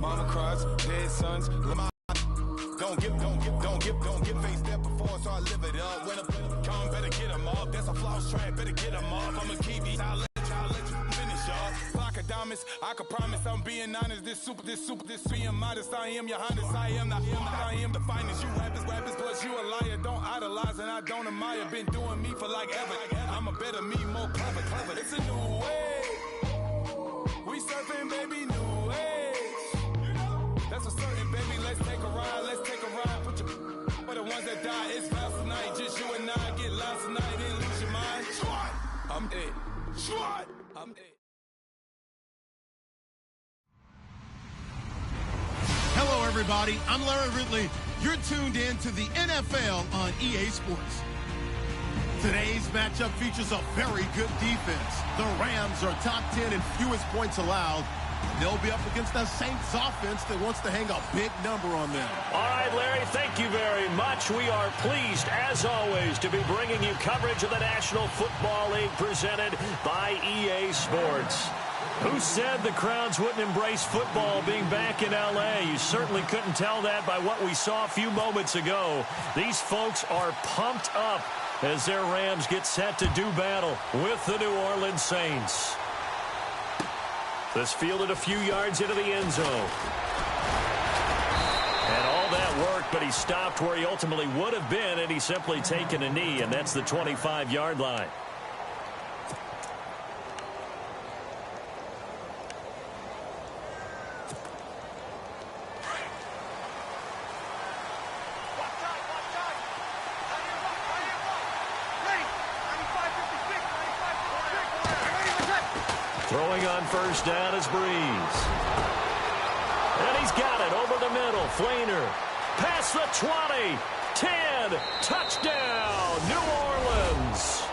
Mama cries, dead sons. Don't get faced that before, so I live it up. When a come, better get them up. That's a floss track, better get them up. I'm a Kiwi, I'll let you finish up. Flock of diamonds, I can promise I'm being honest. This being modest. I am your highness, I am the finest. You rappers, plus you a liar. Don't idolize and I don't admire. Been doing me for like ever. I'm a better me, more clever. It's a new way. We surfing, baby, new age. That's a certain, baby. Let's take a ride. Put your for the ones that die. It's vows tonight. Just you and I get lost tonight. Then lose your mind. I'm dead. I'm dead. Hello, everybody. I'm Larry Ridley. You're tuned in to the NFL on EA Sports. Today's matchup features a very good defense. The Rams are top 10 in fewest points allowed. They'll be up against the Saints offense that wants to hang a big number on them. All right, Larry, thank you very much. We are pleased, as always, to be bringing you coverage of the National Football League presented by EA Sports. Who said the crowds wouldn't embrace football being back in L.A.? You certainly couldn't tell that by what we saw a few moments ago. These folks are pumped up as their Rams get set to do battle with the New Orleans Saints. This fielded a few yards into the end zone. And all that worked, but he stopped where he ultimately would have been, and he's simply taken a knee, and that's the 25-yard line. Throwing on first down is Breeze. And he's got it over the middle. Flainer. Past the 20. 10. Touchdown, New Orleans.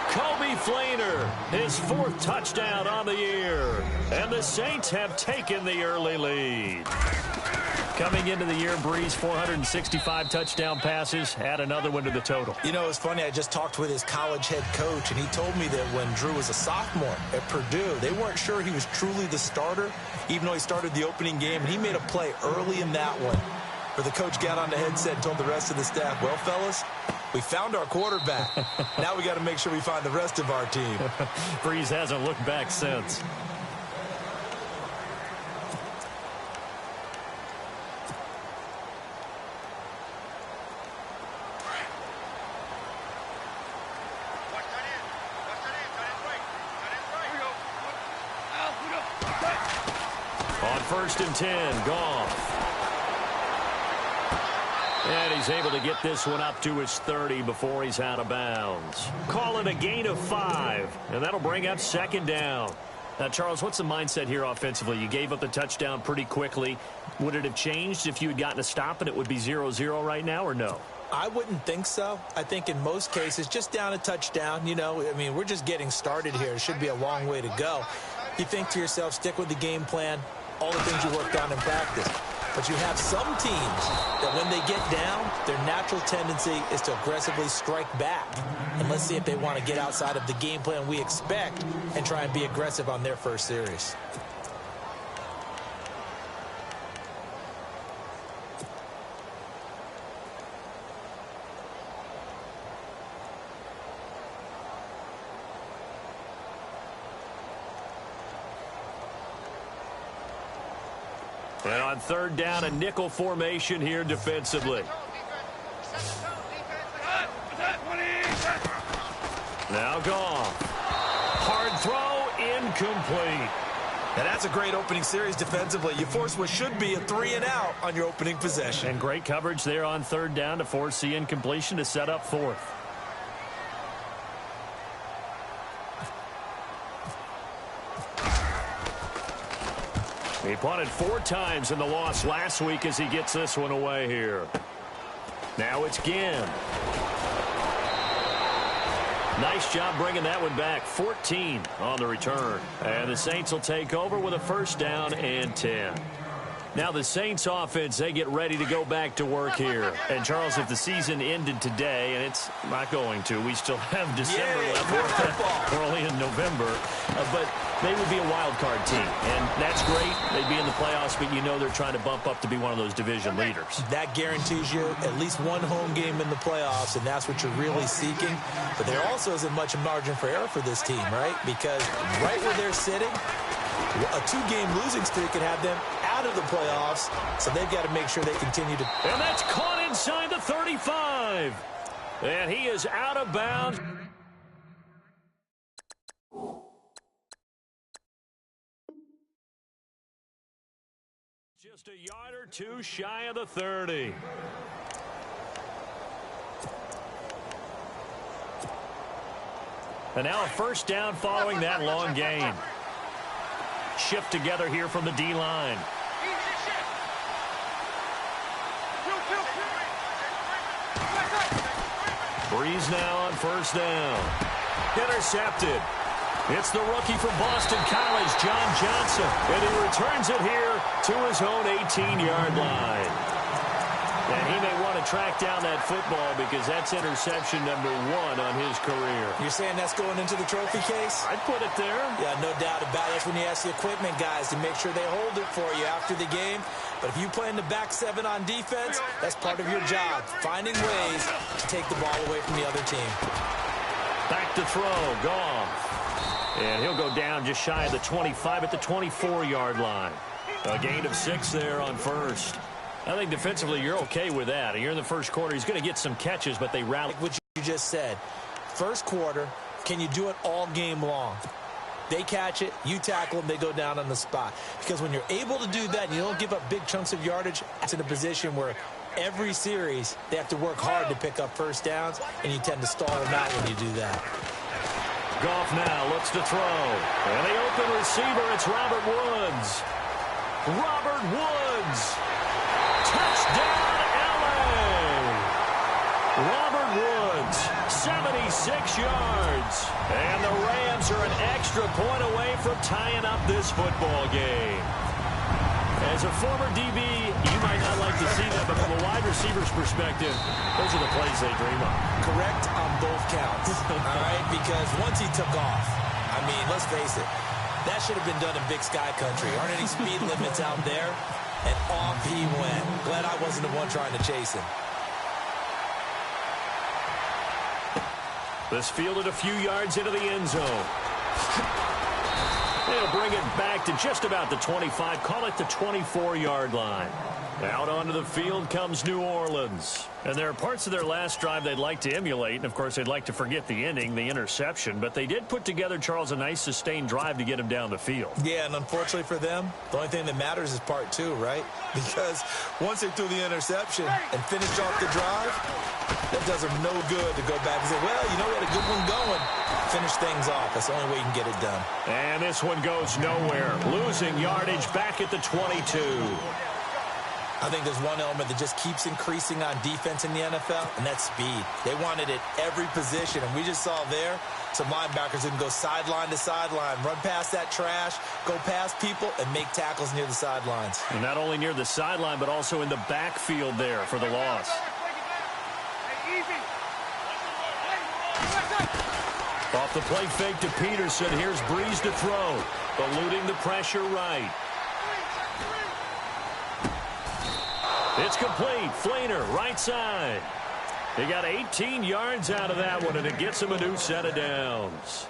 Kobe Flainer, his 4th touchdown on the year. And the Saints have taken the early lead. Coming into the year, Breeze, 465 touchdown passes. Add another one to the total. You know, it's funny. I just talked with his college head coach, and he told me that when Drew was a sophomore at Purdue, they weren't sure he was truly the starter, even though he started the opening game. And he made a play early in that one where the coach got on the headset and told the rest of the staff, well, fellas, we found our quarterback. Now we got to make sure we find the rest of our team. Breeze hasn't looked back since. On 1st and 10, Goff. And he's able to get this one up to his 30 before he's out of bounds. Call it a gain of 5, and that'll bring up 2nd down. Now, Charles, what's the mindset here offensively? You gave up the touchdown pretty quickly. Would it have changed if you had gotten a stop and it would be 0-0 right now, or no? I wouldn't think so. I think in most cases, just down a touchdown, you know, I mean, we're just getting started here. It should be a long way to go. You think to yourself, stick with the game plan, all the things you worked on in practice. But you have some teams that when they get down, their natural tendency is to aggressively strike back. And let's see if they want to get outside of the game plan we expect and try and be aggressive on their first series. And on 3rd down, a nickel formation here defensively. Now Goff. Hard throw, incomplete. And that's a great opening series defensively. You force what should be a 3-and-out on your opening possession. And great coverage there on 3rd down to force the incompletion to set up 4th. He punted 4 times in the loss last week as he gets this one away here. Now it's Ginn. Nice job bringing that one back. 14 on the return. And the Saints will take over with a 1st down and 10. Now the Saints offense, they get ready to go back to work here. And Charles, if the season ended today, and it's not going to, we still have December left. We're only in November. But they would be a wild card team. And that's great. They'd be in the playoffs, but you know they're trying to bump up to be one of those division leaders. That guarantees you at least one home game in the playoffs, and that's what you're really seeking. But there also isn't much margin for error for this team, right? Because right where they're sitting, a 2-game losing streak could have them out of the playoffs, so they've got to make sure they continue to... And that's caught inside the 35. And he is out of bounds. Just a yard or two shy of the 30. And now a first down following that long gain. Shift together here from the D-line. Breeze now on first down. Intercepted. It's the rookie from Boston College, John Johnson. And he returns it here to his own 18-yard line. And he may want to track down that football because that's interception number 1 on his career. You're saying that's going into the trophy case? I'd put it there. Yeah, no doubt about it. That's when you ask the equipment guys to make sure they hold it for you after the game. But if you play in the back 7 on defense, that's part of your job, finding ways to take the ball away from the other team. Back to throw, Goff. And he'll go down just shy of the 25 at the 24-yard line. A gain of 6 there on first. I think defensively you're okay with that. You're in the first quarter. He's going to get some catches, but they rally. Like what you just said, first quarter, can you do it all game long? They catch it, you tackle them, they go down on the spot. Because when you're able to do that and you don't give up big chunks of yardage, it's in a position where every series they have to work hard to pick up first downs, and you tend to stall them out when you do that. Goff now looks to throw. And the open receiver, it's Robert Woods. Robert Woods. Touchdown, L.A. Robert Woods, 76 yards. And the Rams are an extra point away from tying up this football game. As a former DB, you might not like to see that, but from a wide receiver's perspective, those are the plays they dream of. Correct on both counts, all right? Because once he took off, I mean, let's face it, that should have been done in Big Sky Country. Aren't any speed limits out there? And off he went. Glad I wasn't the one trying to chase him. This fielded a few yards into the end zone. They'll bring it back to just about the 25. Call it the 24-yard line. Out onto the field comes New Orleans. And there are parts of their last drive they'd like to emulate. And, of course, they'd like to forget the ending, the interception. But they did put together, Charles, a nice sustained drive to get him down the field. Yeah, and unfortunately for them, the only thing that matters is part 2, right? Because once they threw the interception and finished off the drive, that does them no good to go back and say, well, you know, we had a good one going. Finish things off. That's the only way you can get it done. And this one goes nowhere. Losing yardage back at the 22. I think there's one element that just keeps increasing on defense in the NFL, and that's speed. They want it at every position, and we just saw there some linebackers who can go sideline to sideline, run past that trash, go past people, and make tackles near the sidelines. And not only near the sideline, but also in the backfield there for the loss. Off the play fake to Peterson. Here's Breeze to throw. Eluding the pressure right. It's complete. Flainer, right side. He got 18 yards out of that one, and it gets him a new set of downs.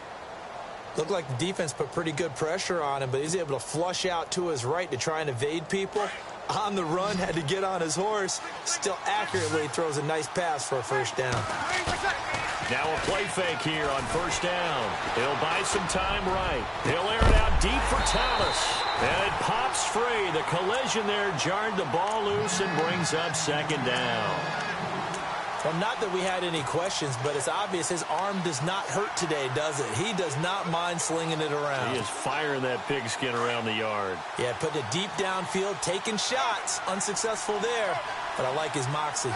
Looked like the defense put pretty good pressure on him, but he's able to flush out to his right to try and evade people. On the run, had to get on his horse. Still accurately throws a nice pass for a first down. Now a play fake here on first down. He'll buy some time right. He'll air it out deep for Thomas. And it pops free. The collision there jarred the ball loose and brings up second down. Well, not that we had any questions, but it's obvious his arm does not hurt today, does it? He does not mind slinging it around. He is firing that pigskin around the yard. Yeah, putting it deep downfield, taking shots. Unsuccessful there, but I like his moxie.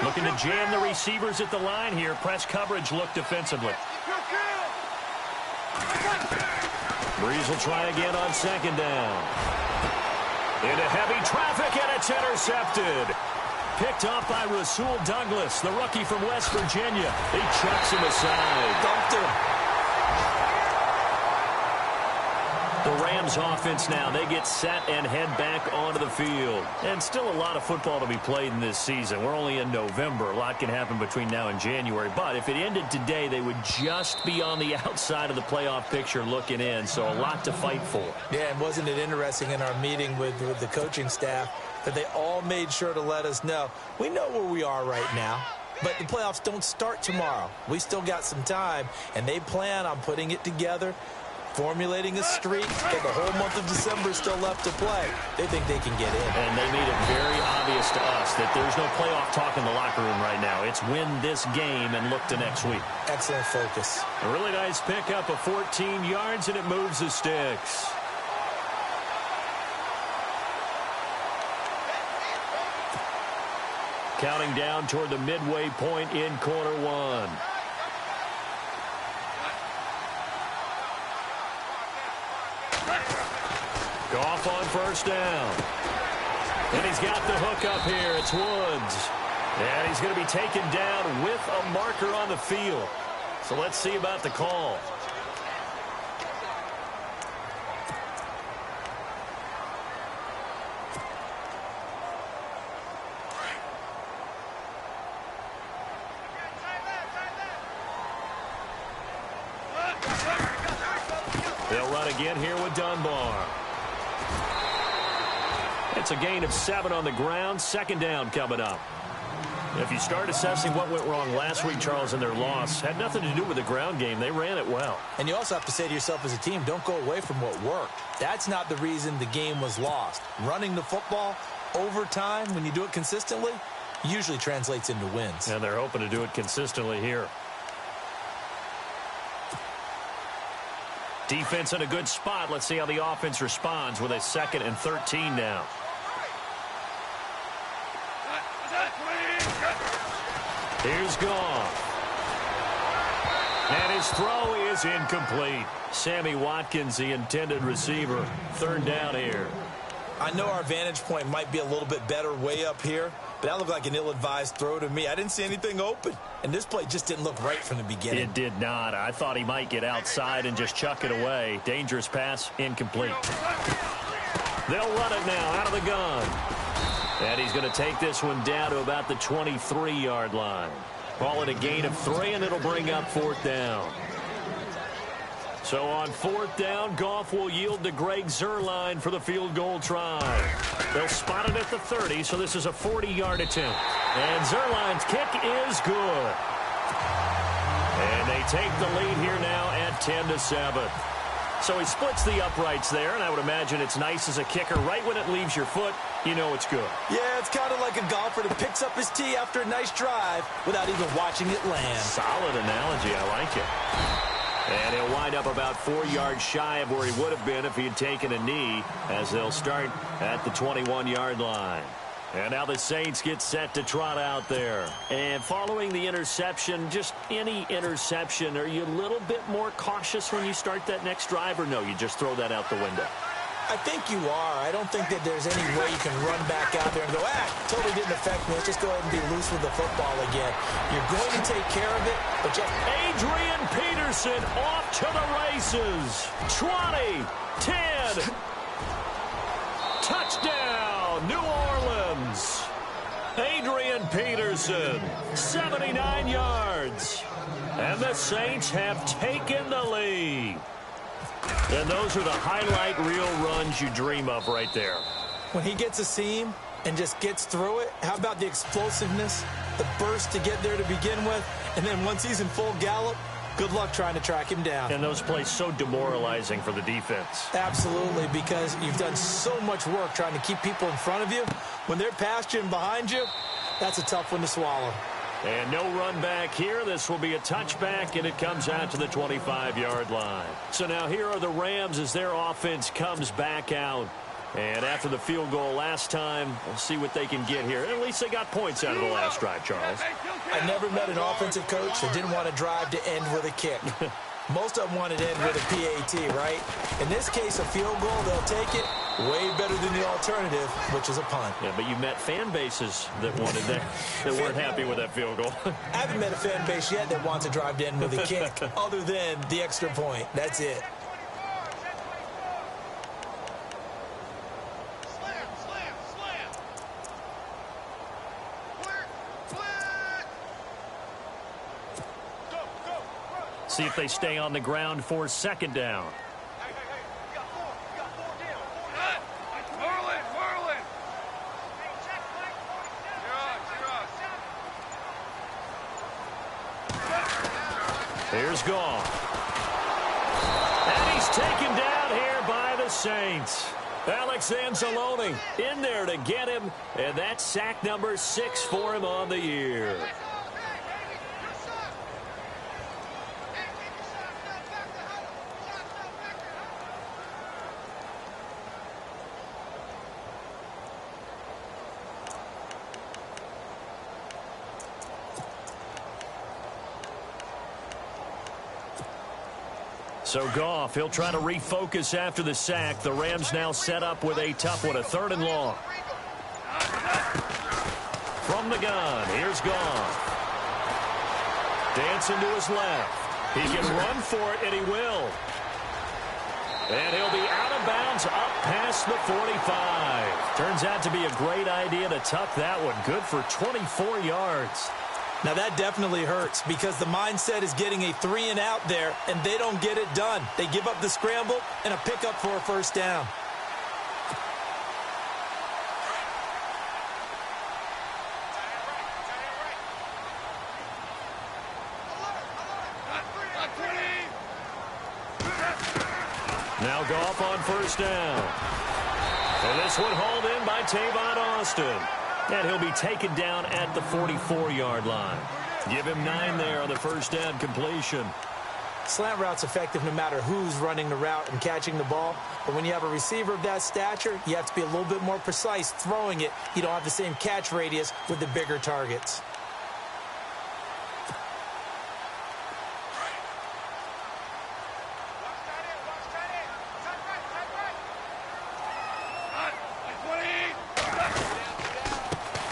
Looking to jam the receivers at the line here. Press coverage look defensively. Breeze will try again on second down. Into heavy traffic, and it's intercepted. Picked off by Rasul Douglas, the rookie from West Virginia. He chucks him aside. Dumped him. The Rams offense now, they get set and head back onto the field. And still a lot of football to be played in this season. We're only in November. A lot can happen between now and January. But if it ended today, they would just be on the outside of the playoff picture looking in. So a lot to fight for. Yeah, and wasn't it interesting in our meeting with the coaching staff that they all made sure to let us know, we know where we are right now, but the playoffs don't start tomorrow. We still got some time, and they plan on putting it together, formulating a streak, and the whole month of December is still left to play. They think they can get in. And they made it very obvious to us that there's no playoff talk in the locker room right now. It's win this game and look to next week. Excellent focus. A really nice pickup of 14 yards, and it moves the sticks. Counting down toward the midway point in quarter one. Goff on first down. And he's got the hook up here. It's Woods. And he's going to be taken down with a marker on the field. So let's see about the call. They'll run again here with Dunbar. It's a gain of 7 on the ground. Second down coming up. If you start assessing what went wrong last week, Charles, in their loss, had nothing to do with the ground game. They ran it well. And you also have to say to yourself as a team, don't go away from what worked. That's not the reason the game was lost. Running the football over time, when you do it consistently, usually translates into wins. And they're hoping to do it consistently here. Defense in a good spot. Let's see how the offense responds with a 2nd and 13 now. Here's Goff. And his throw is incomplete. Sammy Watkins, the intended receiver. 3rd down here. I know our vantage point might be a little bit better way up here, but that looked like an ill-advised throw to me. I didn't see anything open, and this play just didn't look right from the beginning. It did not. I thought he might get outside and just chuck it away. Dangerous pass, incomplete. They'll run it now out of the gun. And he's going to take this one down to about the 23-yard line. Call it a gain of 3, and it'll bring up 4th down. So on 4th down, Goff will yield to Greg Zuerlein for the field goal try. They'll spot it at the 30, so this is a 40-yard attempt. And Zuerlein's kick is good. And they take the lead here now at 10-7. So he splits the uprights there, and I would imagine it's nice as a kicker. Right when it leaves your foot, you know it's good. Yeah, it's kind of like a golfer that picks up his tee after a nice drive without even watching it land. Solid analogy. I like it. And he'll wind up about 4 yards shy of where he would have been if he had taken a knee, as they'll start at the 21-yard line. And now the Saints get set to trot out there. And following the interception, just any interception, are you a little bit more cautious when you start that next drive, or no, you just throw that out the window? I think you are. I don't think that there's any way you can run back out there and go, totally didn't affect me. Let's just go ahead and be loose with the football again. You're going to take care of it, but just... Adrian Peterson off to the races. 20, 10. Touchdown, New Orleans. Adrian Peterson, 79 yards. And the Saints have taken the lead. And those are the highlight reel runs you dream of right there. When he gets a seam and just gets through it, how about the explosiveness, the burst to get there to begin with, and then once he's in full gallop, good luck trying to track him down. And those plays so demoralizing for the defense. Absolutely, because you've done so much work trying to keep people in front of you. When they're past you and behind you, that's a tough one to swallow. And no run back here. This will be a touchback, and it comes out to the 25-yard line. So now here are the Rams as their offense comes back out. And after the field goal last time, we'll see what they can get here. At least they got points out of the last drive, Charles. I never met an offensive coach that didn't want to drive to end with a kick. Most of them wanted to end with a PAT, right? In this case, a field goal, they'll take it. Way better than the alternative, which is a punt. Yeah, but you met fan bases that wanted that weren't happy with that field goal. I haven't met a fan base yet that wants to drive in with a kick other than the extra point. That's it. See if they stay on the ground for second down. Here's Goff. And he's taken down here by the Saints. Alex Anzalone in there to get him, and that's sack number 6 for him on the year. So Goff, he'll try to refocus after the sack. The Rams now set up with a tough one, a 3rd and long. From the gun, here's Goff. Dancing to his left. He can run for it, and he will. And he'll be out of bounds up past the 45. Turns out to be a great idea to tuck that one. Good for 24 yards. Now, that definitely hurts because the mindset is getting a 3 and out there, and they don't get it done. They give up the scramble and a pickup for a first down. Now Goff on first down. And this one hauled in by Tavon Austin. And he'll be taken down at the 44-yard line. Give him 9 there on the first down completion. Slant route's effective no matter who's running the route and catching the ball. But when you have a receiver of that stature, you have to be a little bit more precise throwing it. You don't have the same catch radius with the bigger targets.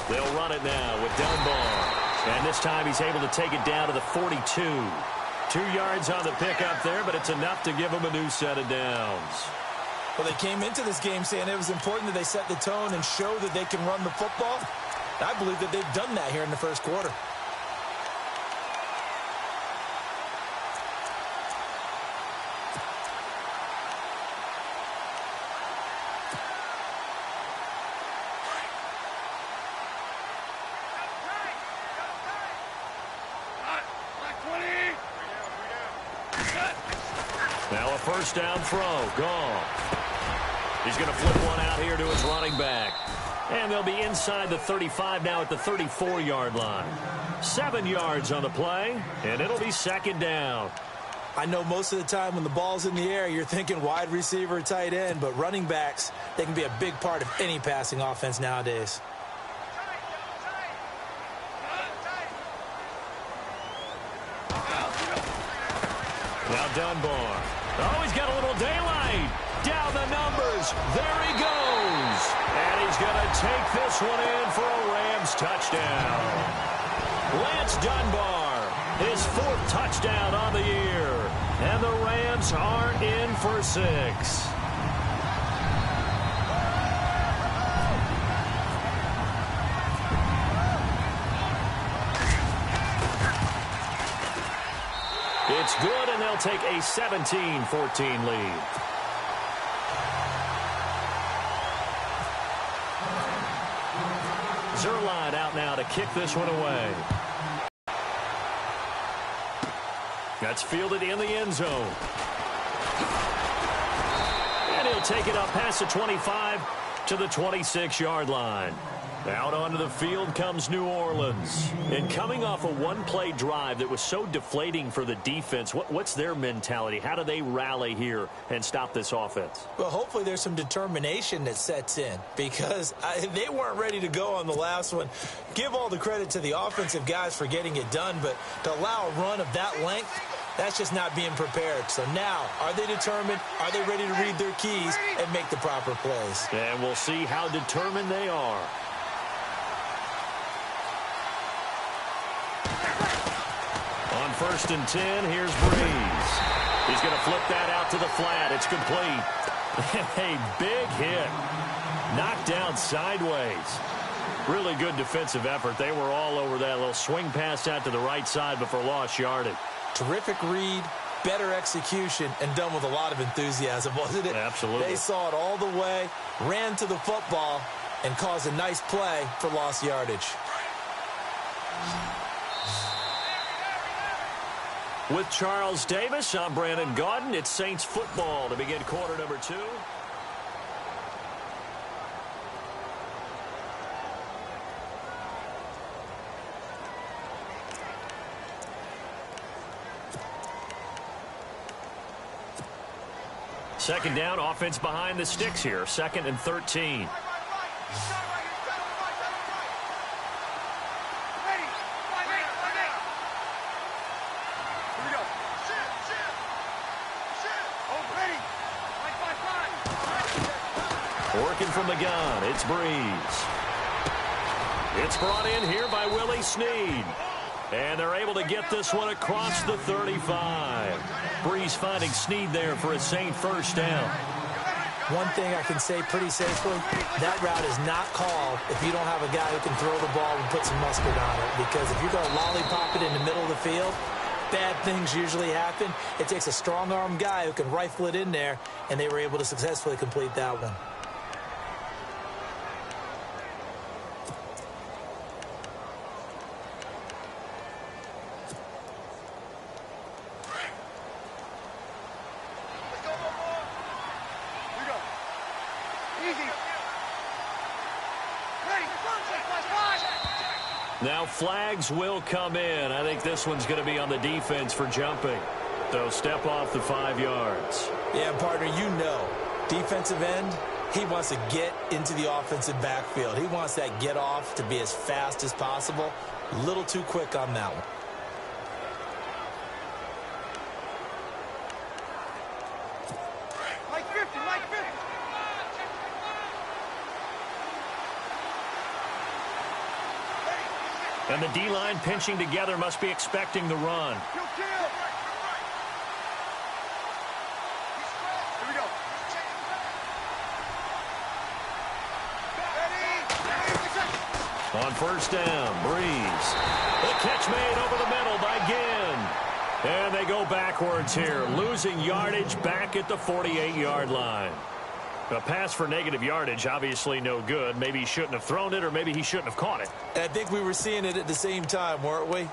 They'll run it now with Dunbar. And this time he's able to take it down to the 42. 2 yards on the pickup there, but it's enough to give him a new set of downs. Well, they came into this game saying it was important that they set the tone and show that they can run the football. I believe that they've done that here in the first quarter. Now a first down throw. Goff. He's going to flip one out here to his running back. And they'll be inside the 35 now at the 34-yard line. 7 yards on the play, and it'll be second down. I know most of the time when the ball's in the air, you're thinking wide receiver, tight end, but running backs, they can be a big part of any passing offense nowadays. Now Dunbar. Oh, he's got a little daylight. Down the numbers. There he goes. And he's going to take this one in for a Rams touchdown. Lance Dunbar, his 4th touchdown on the year. And the Rams are in for 6. It's good, and they'll take a 17-14 lead. Zerline out now to kick this one away. That's fielded in the end zone. And he'll take it up past the 25 to the 26-yard line. Out onto the field comes New Orleans. And coming off a one-play drive that was so deflating for the defense, what's their mentality? How do they rally here and stop this offense? Well, hopefully there's some determination that sets in because they weren't ready to go on the last one. Give all the credit to the offensive guys for getting it done, but to allow a run of that length, That's just not being prepared. So now, are they determined? Are they ready to read their keys and make the proper plays? And we'll see how determined they are. On 1st and 10, here's Breeze. He's going to flip that out to the flat. It's complete. A big hit. Knocked down sideways. Really good defensive effort. They were all over that little swing pass out to the right side before lost yardage. Terrific read, better execution, and done with a lot of enthusiasm, wasn't it? Absolutely. They saw it all the way, ran to the football, and caused a nice play for lost yardage. With Charles Davis, I'm Brandon Gaudin. It's Saints football to begin quarter number 2. Second down, offense behind the sticks here. 2nd and 13. Working from the gun, it's Breeze. It's brought in here by Willie Snead. And they're able to get this one across the 35. Breeze finding Snead there for a Saint first down. One thing I can say pretty safely, that route is not called if you don't have a guy who can throw the ball and put some mustard on it. Because if you're going to lollipop it in the middle of the field, bad things usually happen. It takes a strong-arm guy who can rifle it in there, and they were able to successfully complete that one. Now flags will come in. I think this one's going to be on the defense for jumping. They'll step off the 5 yards. Yeah, partner, you know, defensive end, he wants to get into the offensive backfield. He wants that get off to be as fast as possible. A little too quick on that one. And the D-line pinching together must be expecting the run. On first down, Breeze. The catch made over the middle by Ginn. And they go backwards here, losing yardage back at the 48-yard line. A pass for negative yardage, obviously no good. Maybe he shouldn't have thrown it, or maybe he shouldn't have caught it. And I think we were seeing it at the same time, weren't we?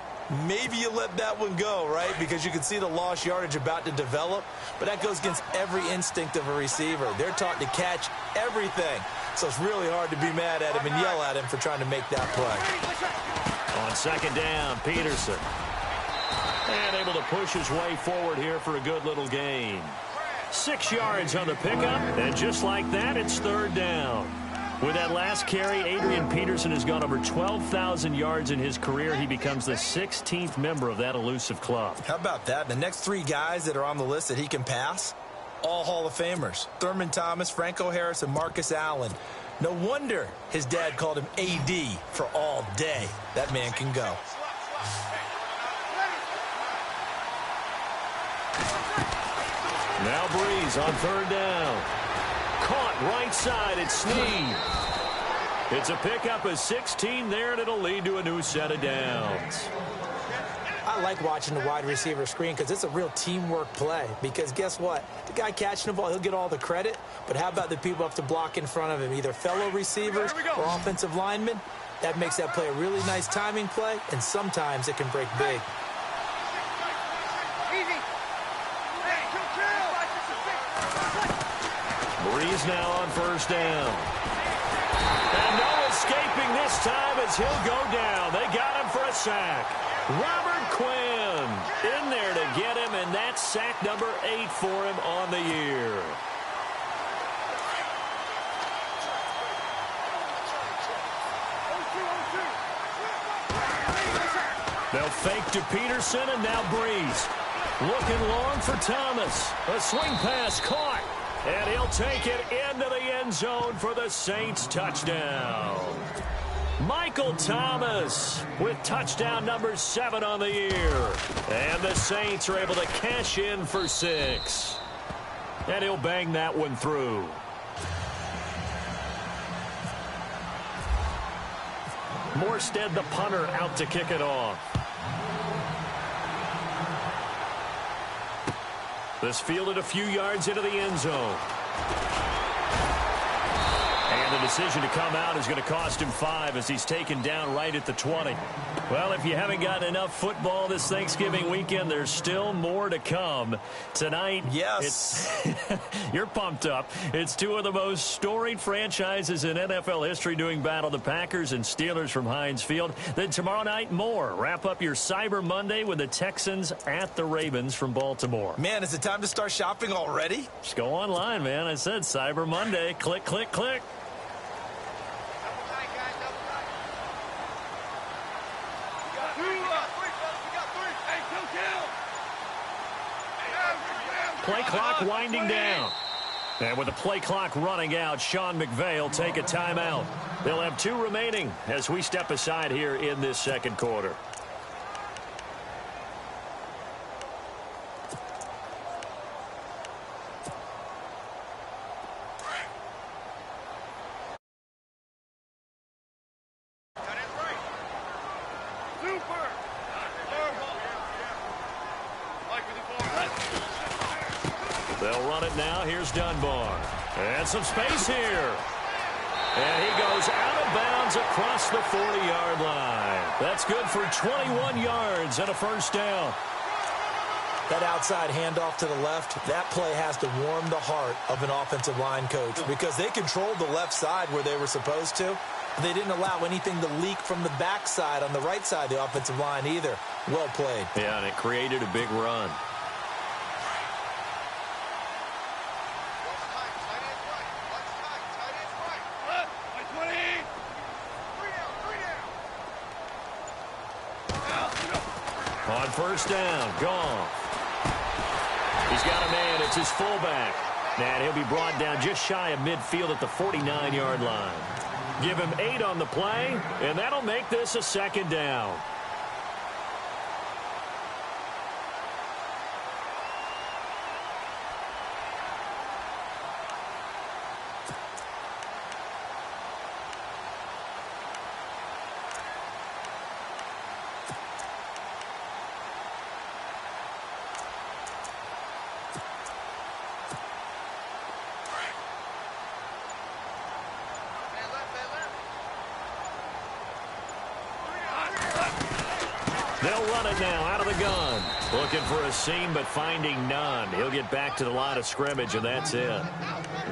Maybe you let that one go, right? Because you can see the lost yardage about to develop. But that goes against every instinct of a receiver. They're taught to catch everything. So it's really hard to be mad at him and yell at him for trying to make that play. On second down, Peterson. And able to push his way forward here for a good little gain. 6 yards on the pickup, and just like that, it's third down. With that last carry, Adrian Peterson has gone over 12,000 yards in his career. He becomes the 16th member of that elusive club. How about that? The next 3 guys that are on the list that he can pass, all Hall of Famers. Thurman Thomas, Franco Harris, and Marcus Allen. No wonder his dad called him AD for all day. That man can go. Now Breeze on third down. Caught right side at Snead. It's a pickup of 16 there, and it'll lead to a new set of downs. I like watching the wide receiver screen because it's a real teamwork play. Because guess what? The guy catching the ball, he'll get all the credit. But how about the people who have to block in front of him, either fellow receivers or offensive linemen? That makes that play a really nice timing play, and sometimes it can break big. Breeze now on first down. And no escaping this time as he'll go down. They got him for a sack. Robert Quinn in there to get him, and that's sack number 8 for him on the year. They'll fake to Peterson, and now Breeze. Looking long for Thomas. A swing pass caught. And he'll take it into the end zone for the Saints touchdown. Michael Thomas with touchdown number 7 on the year. And the Saints are able to cash in for 6. And he'll bang that one through. Morstead, the punter, out to kick it off. This fielded a few yards into the end zone. And the decision to come out is going to cost him 5 as he's taken down right at the 20. Well, if you haven't gotten enough football this Thanksgiving weekend, there's still more to come. Tonight, yes, you're pumped up. It's 2 of the most storied franchises in NFL history doing battle, the Packers and Steelers from Heinz Field. Then tomorrow night, more. Wrap up your Cyber Monday with the Texans at the Ravens from Baltimore. Man, is it time to start shopping already? Just go online, man. I said Cyber Monday. Click, click, click. Play clock winding down. And with the play clock running out, Sean McVay will take a timeout. They'll have 2 remaining as we step aside here in this second quarter. They'll run it now. Here's Dunbar. And some space here. And he goes out of bounds across the 40-yard line. That's good for 21 yards and a first down. That outside handoff to the left, that play has to warm the heart of an offensive line coach because they controlled the left side where they were supposed to. They didn't allow anything to leak from the backside on the right side of the offensive line either. Well played. Yeah, and it created a big run. On first down, Goff. He's got a man. It's his fullback. And he'll be brought down just shy of midfield at the 49-yard line. Give him 8 on the play, and that'll make this a second down. They'll run it now out of the gun. Looking for a seam, but finding none. He'll get back to the line of scrimmage, and that's it.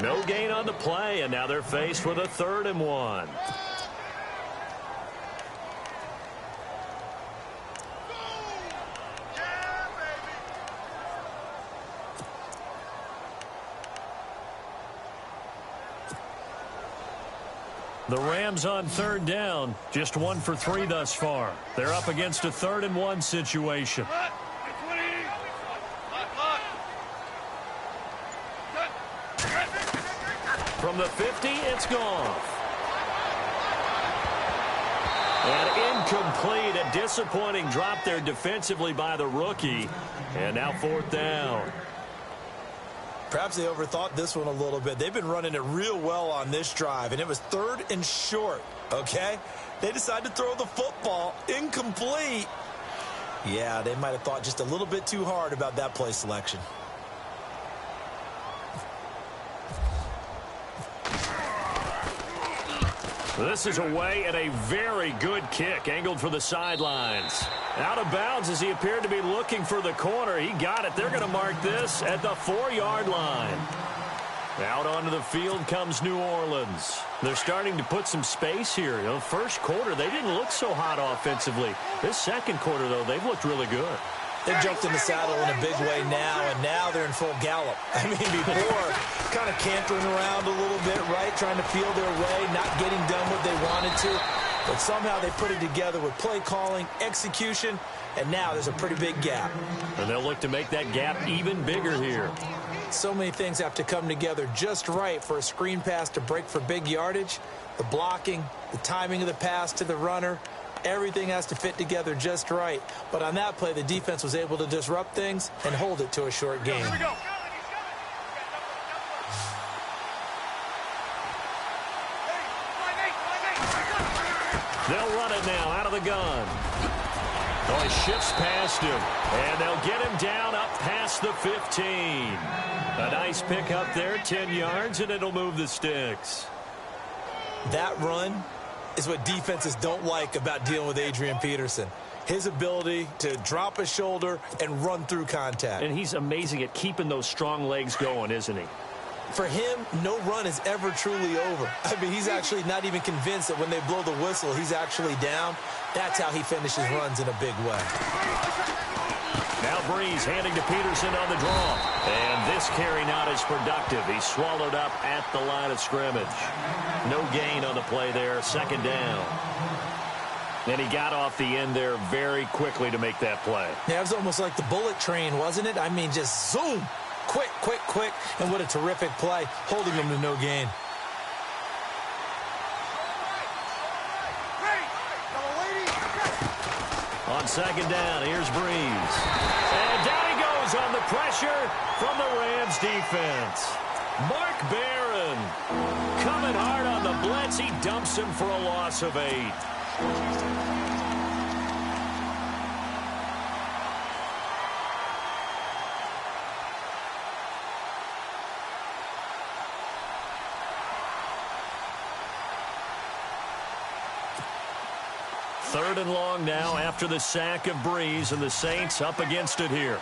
No gain on the play, and now they're faced with a 3rd and 1. The Rams on 3rd down, just 1 for 3 thus far. They're up against a 3rd and 1 situation. From the 50, it's gone. And incomplete, a disappointing drop there defensively by the rookie. And now 4th down. Perhaps they overthought this one a little bit. They've been running it real well on this drive, and it was 3rd and short, okay? They decided to throw the football incomplete. Yeah, they might have thought just a little bit too hard about that play selection. This is away and a very good kick, angled for the sidelines. Out of bounds as he appeared to be looking for the corner. He got it. They're going to mark this at the 4-yard line. Out onto the field comes New Orleans. They're starting to put some space here. You know, first quarter, they didn't look so hot offensively. This second quarter, though, they've looked really good. They jumped in the saddle in a big way now, and now they're in full gallop. I mean, before, kind of cantering around a little bit, right, trying to feel their way, not getting done what they wanted to. But somehow they put it together with play calling, execution, and now there's a pretty big gap. And they'll look to make that gap even bigger here. So many things have to come together just right for a screen pass to break for big yardage. The blocking, the timing of the pass to the runner, everything has to fit together just right. But on that play, the defense was able to disrupt things and hold it to a short game. Here we go. They'll run it now out of the gun. Oh, he shifts past him, and they'll get him down up past the 15. A nice pickup there, 10 yards, and it'll move the sticks. That run is what defenses don't like about dealing with Adrian Peterson. His ability to drop his shoulder and run through contact. And he's amazing at keeping those strong legs going, isn't he? For him, no run is ever truly over. I mean, he's actually not even convinced that when they blow the whistle, he's actually down. That's how he finishes runs in a big way. Now Breeze handing to Peterson on the draw. And this carry not as productive. He's swallowed up at the line of scrimmage. No gain on the play there, second down. And he got off the end there very quickly to make that play. Yeah, it was almost like the bullet train, wasn't it? I mean, just zoom. Quick, quick, quick. And what a terrific play, holding him to no gain. On second down, here's Breeze. And down he goes on the pressure from the Rams defense. Mark Barron coming hard on the blitz. He dumps him for a loss of 8. Third and long now after the sack of Breeze, and the Saints up against it here.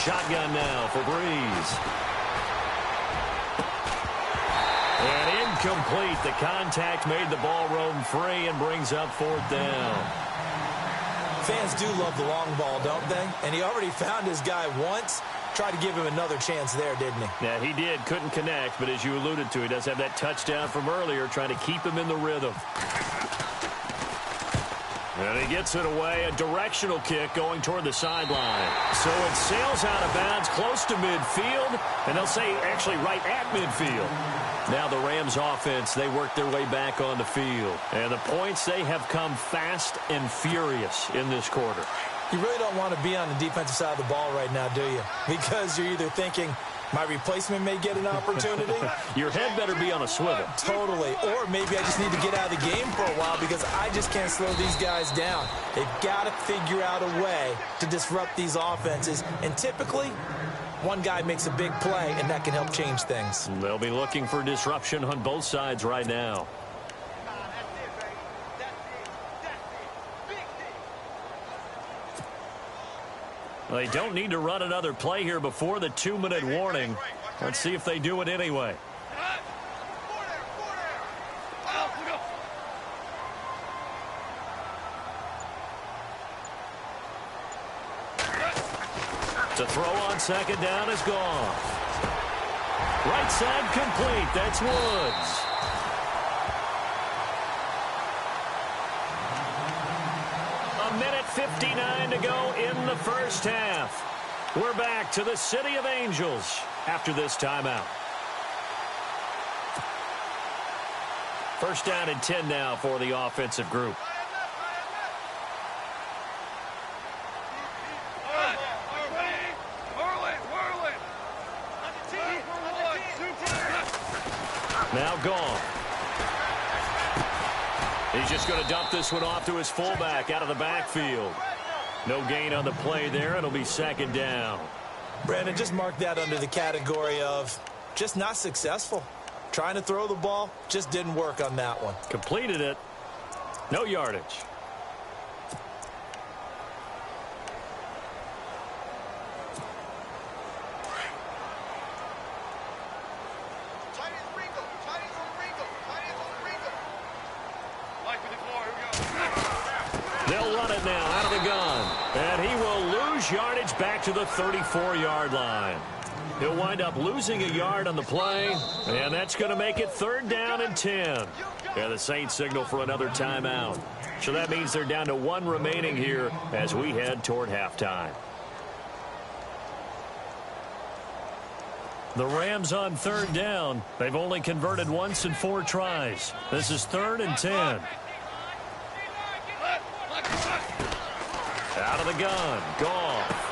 Shotgun now for Breeze. And incomplete. The contact made the ball roam free and brings up fourth down. Fans do love the long ball, don't they? And he already found his guy once. Tried to give him another chance there, didn't he? Yeah, he did. Couldn't connect, but as you alluded to, he does have that touchdown from earlier, trying to keep him in the rhythm. And he gets it away, a directional kick going toward the sideline. So it sails out of bounds close to midfield, and they'll say actually right at midfield. Now the Rams offense, they work their way back on the field. And the points, they have come fast and furious in this quarter. You really don't want to be on the defensive side of the ball right now, do you? Because you're either thinking, my replacement may get an opportunity. Your head better be on a swivel. Totally. Or maybe I just need to get out of the game for a while because I just can't slow these guys down. They've got to figure out a way to disrupt these offenses. And typically, one guy makes a big play, and that can help change things. They'll be looking for disruption on both sides right now. They don't need to run another play here before the 2-minute warning. Let's see if they do it anyway. To throw on second down is gone. Right side complete. That's Woods. A minute 59 to go in the first half. We're back to the City of Angels after this timeout. First down and 10 now for the offensive group. Now gone. He's just going to dump this one off to his fullback out of the backfield. No gain on the play there. It'll be second down. Brandon, just mark that under the category of just not successful. Trying to throw the ball, just didn't work on that one. Completed it. No yardage. They'll run it now out of the gun. And he will lose yardage back to the 34-yard line. He'll wind up losing a yard on the play, and that's going to make it 3rd down and 10. Yeah, the Saints signal for another timeout. So that means they're down to 1 remaining here as we head toward halftime. The Rams on 3rd down. They've only converted once in 4 tries. This is 3rd and 10. Out of the gun, Goff.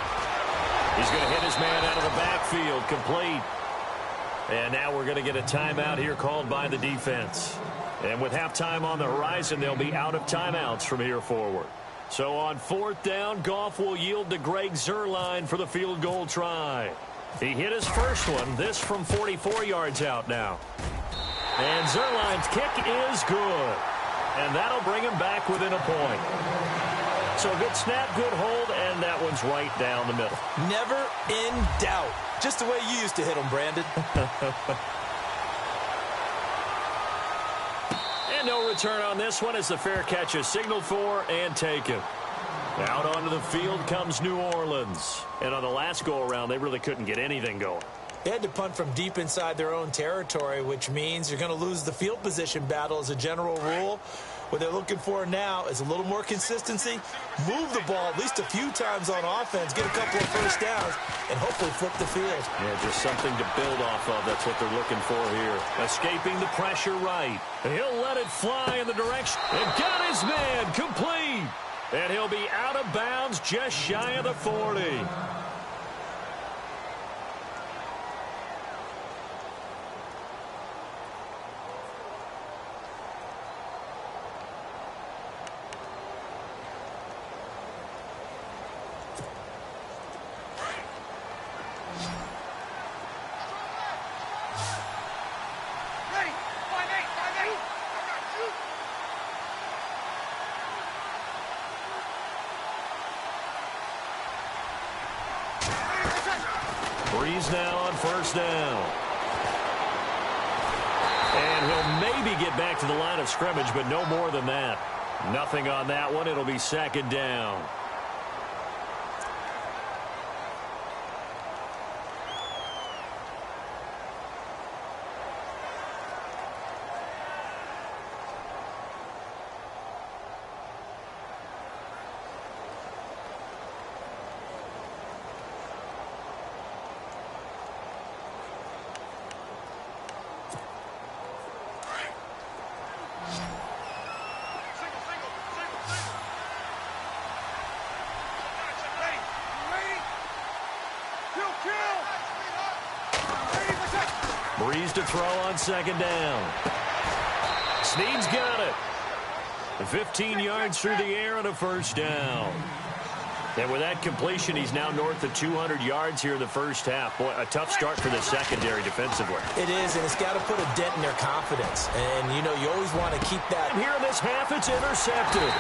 He's going to hit his man out of the backfield, complete. And now we're going to get a timeout here called by the defense. And with halftime on the horizon, they'll be out of timeouts from here forward. So on 4th down, Goff will yield to Greg Zuerlein for the field goal try. He hit his first one, this from 44 yards out now. And Zuerlein's kick is good. And that'll bring him back within a point. So a good snap, good hold, and that one's right down the middle. Never in doubt. Just the way you used to hit them, Brandon. And no return on this one as the fair catch is signaled for and taken. Out onto the field comes New Orleans. And on the last go-around, they really couldn't get anything going. They had to punt from deep inside their own territory, which means you're going to lose the field position battle as a general rule. What they're looking for now is a little more consistency, move the ball at least a few times on offense, get a couple of first downs, and hopefully flip the field. Yeah, just something to build off of. That's what they're looking for here. Escaping the pressure right. He'll let it fly in the direction. And got his man complete. And he'll be out of bounds just shy of the 40. Breeze now on 1st down. And he'll maybe get back to the line of scrimmage, but no more than that. Nothing on that one. It'll be 2nd down. Breeze to throw on 2nd down. Snead's got it. 15 yards through the air and a 1st down. And with that completion, he's now north of 200 yards here in the 1st half. Boy, a tough start for the secondary defensively. It is, and it's got to put a dent in their confidence. And, you know, you always want to keep that. And here in this half, it's intercepted.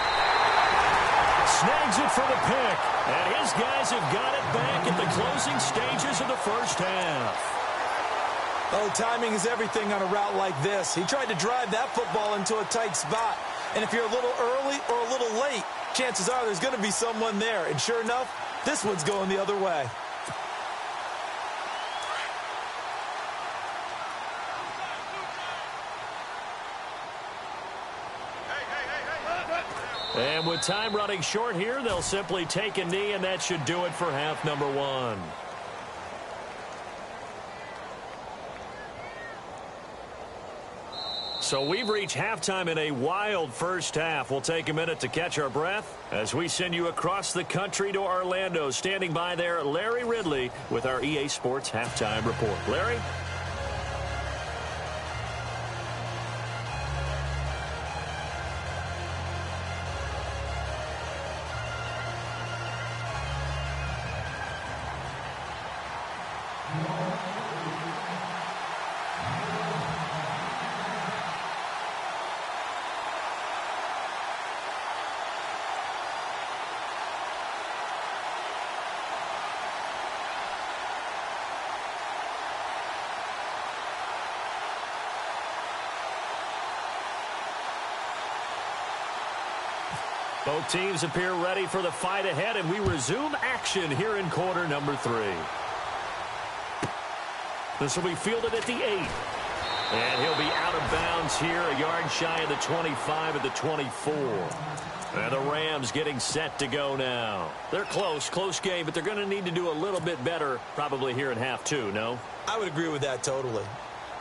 Snags it for the pick. And his guys have got it back at the closing stages of the 1st half. Oh, timing is everything on a route like this. He tried to drive that football into a tight spot. And if you're a little early or a little late, chances are there's going to be someone there. And sure enough, this one's going the other way. And with time running short here, they'll simply take a knee, and that should do it for half number 1. So we've reached halftime in a wild 1st half. We'll take a minute to catch our breath as we send you across the country to Orlando. Standing by there, Larry Ridley with our EA Sports Halftime Report. Larry? Both teams appear ready for the fight ahead, and we resume action here in quarter number 3. This will be fielded at the 8. And he'll be out of bounds here, a yard shy of the 25 at the 24. And the Rams getting set to go now. They're close game, but they're going to need to do a little bit better probably here in half 2, no? I would agree with that totally.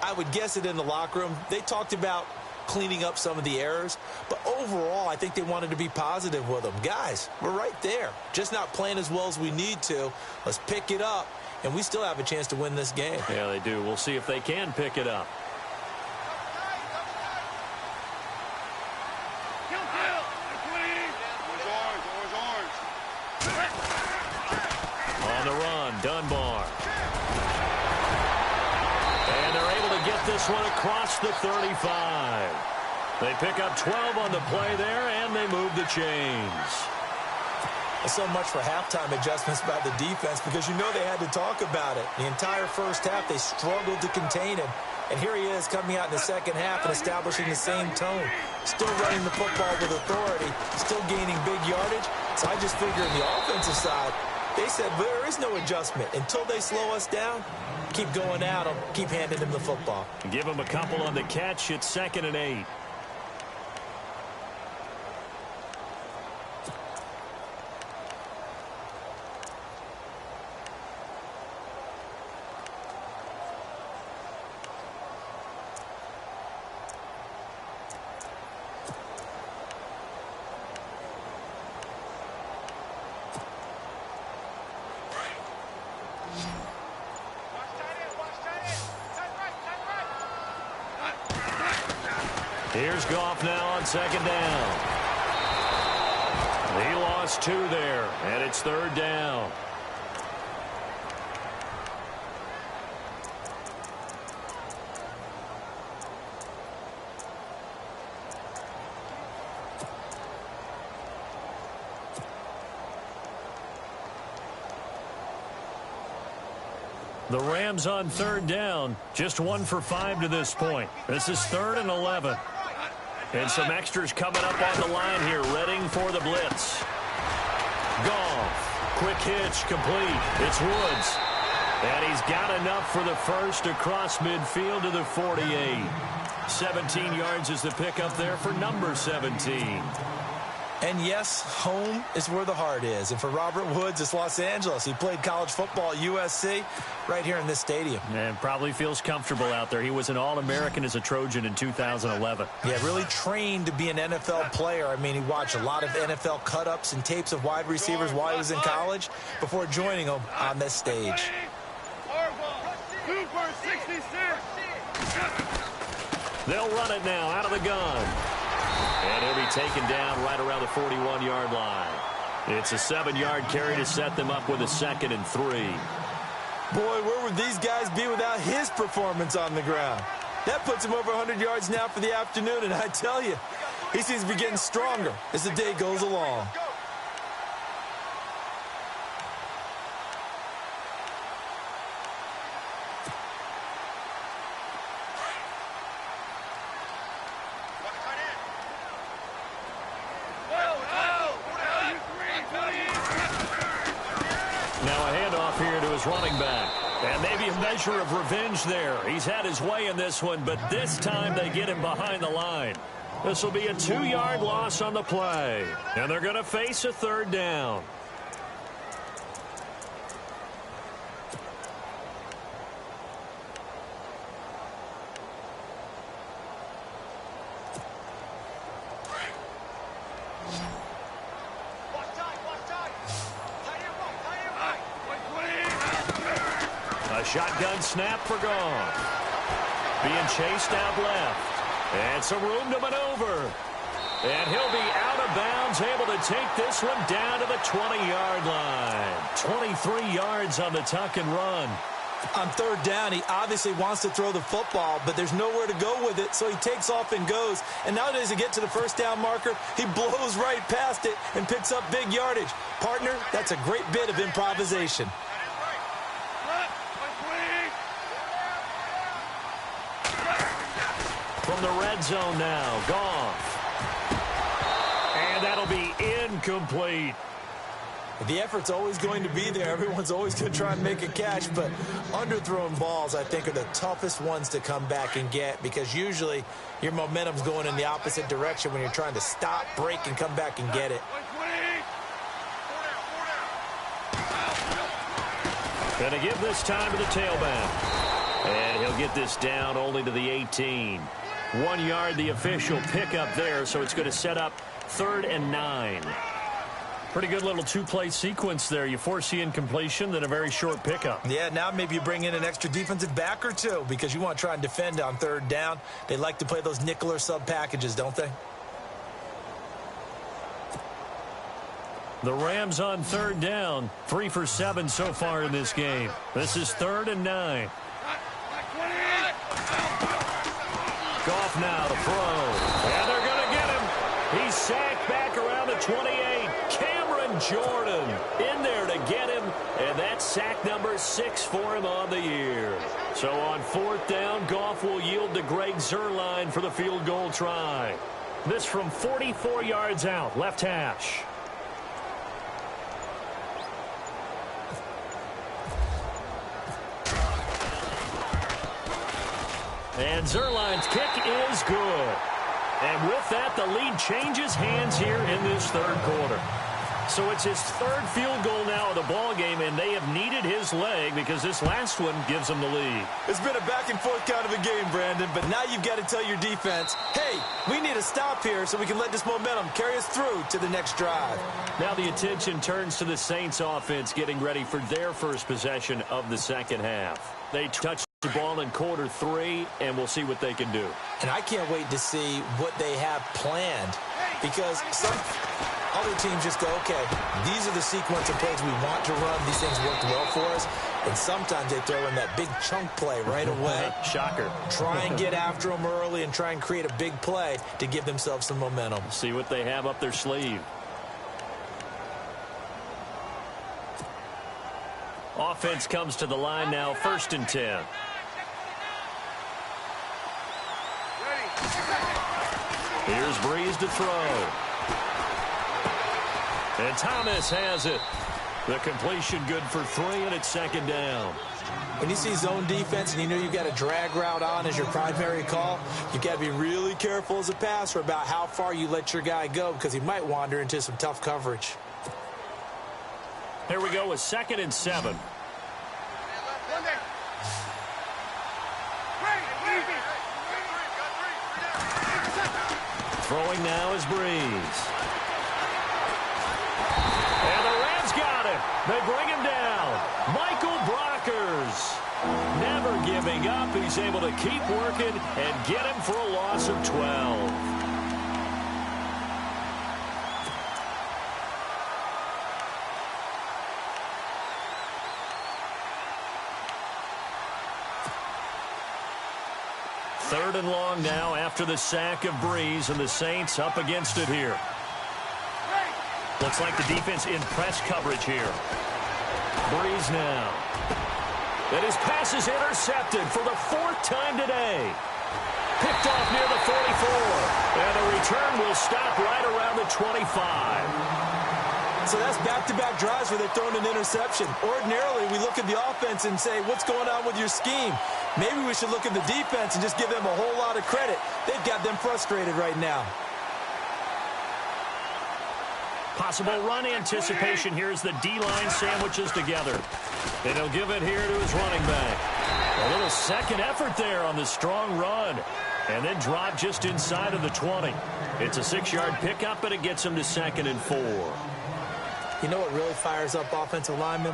I would guess it in the locker room. They talked about cleaning up some of the errors, but overall, I think they wanted to be positive with them. Guys, we're right there. Just not playing as well as we need to. Let's pick it up, and we still have a chance to win this game. Yeah, they do. We'll see if they can pick it up. On the run, Dunbar. And they're able to get this one across the 35. They pick up 12 on the play there, and they move the chains. So much for halftime adjustments by the defense, because you know they had to talk about it. The entire first half, they struggled to contain him. And here he is coming out in the second half and establishing the same tone. Still running the football with authority, still gaining big yardage. So I just figure on the offensive side, they said there is no adjustment. Until they slow us down, keep going at them, keep handing them the football. Give them a couple on the catch. It's 2nd and 8. Here's Goff now on 2nd down. He lost 2 there, and it's 3rd down. The Rams on 3rd down, just 1 for 5 to this point. This is 3rd and 11. And some extras coming up on the line here, readying for the blitz. Goff, quick hitch, complete. It's Woods. And he's got enough for the first across midfield to the 48. 17 yards is the pickup there for number 17. And yes, home is where the heart is. And for Robert Woods, it's Los Angeles. He played college football at USC right here in this stadium. And probably feels comfortable out there. He was an All-American as a Trojan in 2011. Yeah, really trained to be an NFL player. I mean, he watched a lot of NFL cut-ups and tapes of wide receivers while he was in college before joining them on this stage. They'll run it now out of the gun. And he'll be taken down right around the 41-yard line. It's a 7-yard carry to set them up with a 2nd and 3. Boy, where would these guys be without his performance on the ground? That puts him over 100 yards now for the afternoon, and I tell you, he seems to be getting stronger as the day goes along. Running back. And maybe a measure of revenge there. He's had his way in this one, but this time they get him behind the line. This will be a 2-yard loss on the play. And they're going to face a 3rd down. Shotgun snap for Goff. Being chased out left. And some room to maneuver. And he'll be out of bounds, able to take this one down to the 20-yard line. 23 yards on the tuck and run. On 3rd down, he obviously wants to throw the football, but there's nowhere to go with it, so he takes off and goes. And nowadays, to get to the 1st down marker, he blows right past it and picks up big yardage. Partner, that's a great bit of improvisation. From the red zone now, Goff. And that'll be incomplete. The effort's always going to be there. Everyone's always going to try and make a catch, but underthrown balls, I think, are the toughest ones to come back and get because usually your momentum's going in the opposite direction when you're trying to stop, break, and come back and get it. Going to give this time to the tailback. And he'll get this down only to the 18. 1 yard, the official pickup there, so it's going to set up 3rd and 9. Pretty good little two-play sequence there. You force the incompletion, then a very short pickup. Yeah, now maybe you bring in an extra defensive back or two because you want to try and defend on 3rd down. They like to play those nickel or sub packages, don't they? The Rams on 3rd down, 3 for 7 so far in this game. This is 3rd and 9. Goff now to throw. And they're going to get him. He's sacked back around the 28. Cameron Jordan in there to get him. And that's sack number 6 for him on the year. So on 4th down, Goff will yield to Greg Zuerlein for the field goal try. This from 44 yards out, left hash. And Zuerlein's kick is good. And with that, the lead changes hands here in this 3rd quarter. So it's his 3rd field goal now of the ball game, and they have needed his leg because this last one gives them the lead. It's been a back-and-forth kind of a game, Brandon, but now you've got to tell your defense, hey, we need a stop here so we can let this momentum carry us through to the next drive. Now the attention turns to the Saints offense getting ready for their first possession of the second half. They touch the ball in quarter 3, and we'll see what they can do. And I can't wait to see what they have planned because some other teams just go, okay, these are the sequence of plays we want to run. These things worked well for us. And sometimes they throw in that big chunk play right away. Shocker. Try and get after them early and try and create a big play to give themselves some momentum. See what they have up their sleeve. Offense comes to the line now, 1st and 10. Here's Breeze to throw. And Thomas has it. The completion good for 3, and it's 2nd down. When you see zone defense and you know you've got a drag route on as your primary call, you've got to be really careful as a passer about how far you let your guy go because he might wander into some tough coverage. Here we go with 2nd and 7. Throwing now is Breeze. And the Rams got him. They bring him down. Michael Brockers. Never giving up. He's able to keep working and get him for a loss of 12. Third and long now after the sack of Breeze, and the Saints up against it here. Looks like the defense in press coverage here. Breeze now. And his pass is intercepted for the 4th time today. Picked off near the 44. And the return will stop right around the 25. So that's back-to-back drives where they're throwing an interception. Ordinarily, we look at the offense and say, what's going on with your scheme? Maybe we should look at the defense and just give them a whole lot of credit. They've got them frustrated right now. Possible run anticipation here as the D-line sandwiches together. And he'll give it here to his running back. A little second effort there on the strong run. And then drop just inside of the 20. It's a 6-yard pickup, and it gets him to 2nd and 4. You know what really fires up offensive linemen?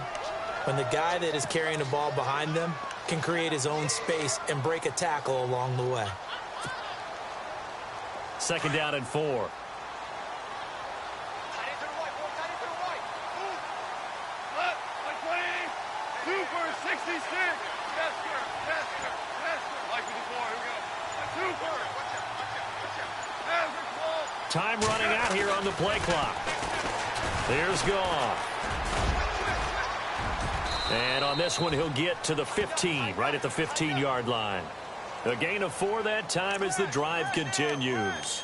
When the guy that is carrying the ball behind them can create his own space and break a tackle along the way. 2nd down and 4. Time running out here on the play clock. Here's Goff. And on this one, he'll get to the 15, right at the 15-yard line. A gain of 4 that time as the drive continues.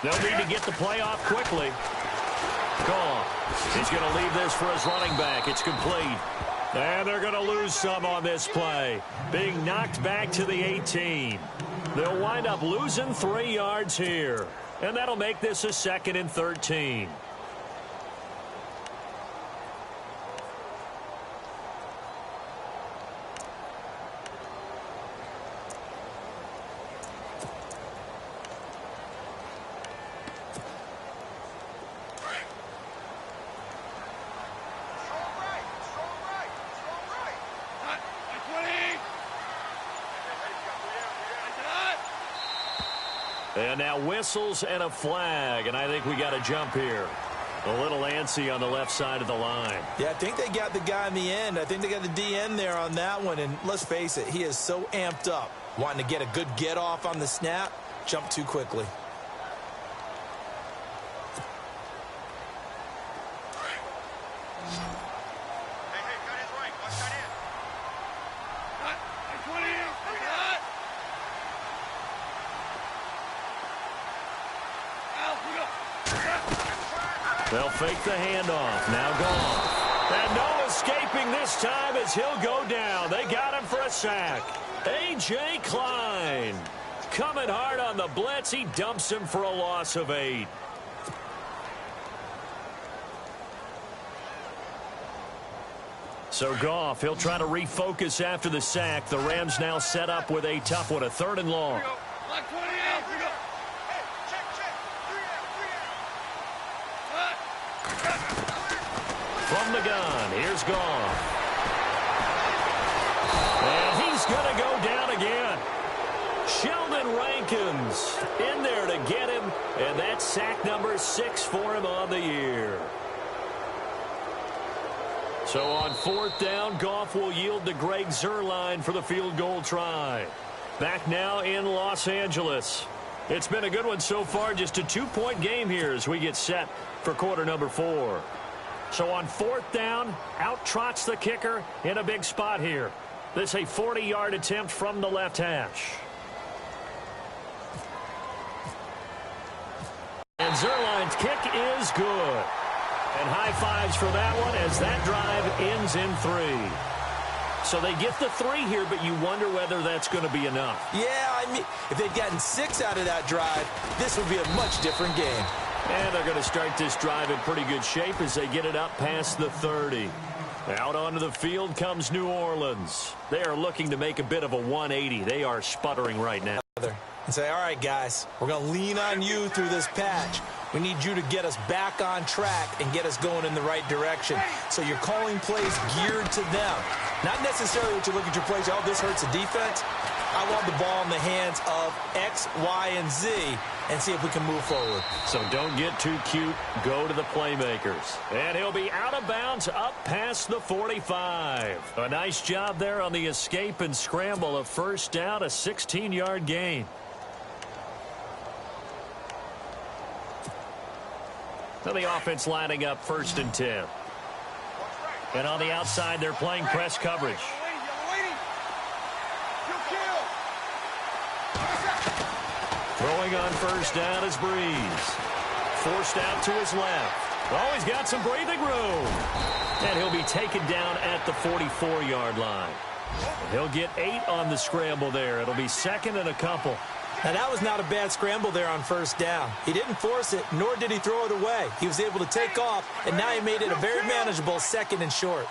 They'll need to get the play off quickly. Goff. He's going to leave this for his running back. It's complete. And they're going to lose some on this play. Being knocked back to the 18. They'll wind up losing 3 yards here. And that'll make this a 2nd and 13. And now whistles and a flag, and I think we got a jump here. A little antsy on the left side of the line. Yeah, I think they got the guy in the end. I think they got the DN there on that one, and let's face it, he is so amped up, wanting to get a good get off on the snap, jump too quickly. They'll fake the handoff. Now Goff. And no escaping this time as he'll go down. They got him for a sack. A.J. Klein coming hard on the blitz. He dumps him for a loss of 8. So Goff, he'll try to refocus after the sack. The Rams now set up with a tough one, a 3rd and long. From the gun, here's Goff. And he's going to go down again. Sheldon Rankins in there to get him, and that's sack number 6 for him on the year. So on 4th down, Goff will yield to Greg Zuerlein for the field goal try. Back now in Los Angeles. It's been a good one so far, just a 2-point game here as we get set for quarter number 4. So on 4th down, out trots the kicker in a big spot here. This a 40-yard attempt from the left hash. And Zuerlein's kick is good. And high fives for that one as that drive ends in 3. So they get the 3 here, but you wonder whether that's going to be enough. Yeah, I mean, if they'd gotten 6 out of that drive, this would be a much different game. And they're going to start this drive in pretty good shape as they get it up past the 30. Out onto the field comes New Orleans. They are looking to make a bit of a 180. They are sputtering right now. And say, all right, guys, we're going to lean on you through this patch. We need you to get us back on track and get us going in the right direction. So you're calling plays geared to them. Not necessarily what you look at your plays, oh, this hurts the defense. I want the ball in the hands of X, Y, and Z and see if we can move forward. So don't get too cute. Go to the playmakers. And he'll be out of bounds up past the 45. A nice job there on the escape and scramble. A 1st down, a 16-yard gain. So the offense lining up 1st and 10. And on the outside, they're playing press coverage. Throwing on 1st down is Breeze. Forced out to his left. Oh, he's got some breathing room. And he'll be taken down at the 44-yard line. He'll get 8 on the scramble there. It'll be 2nd and a couple. Now, that was not a bad scramble there on 1st down. He didn't force it, nor did he throw it away. He was able to take off, and now he made it a very manageable 2nd and short.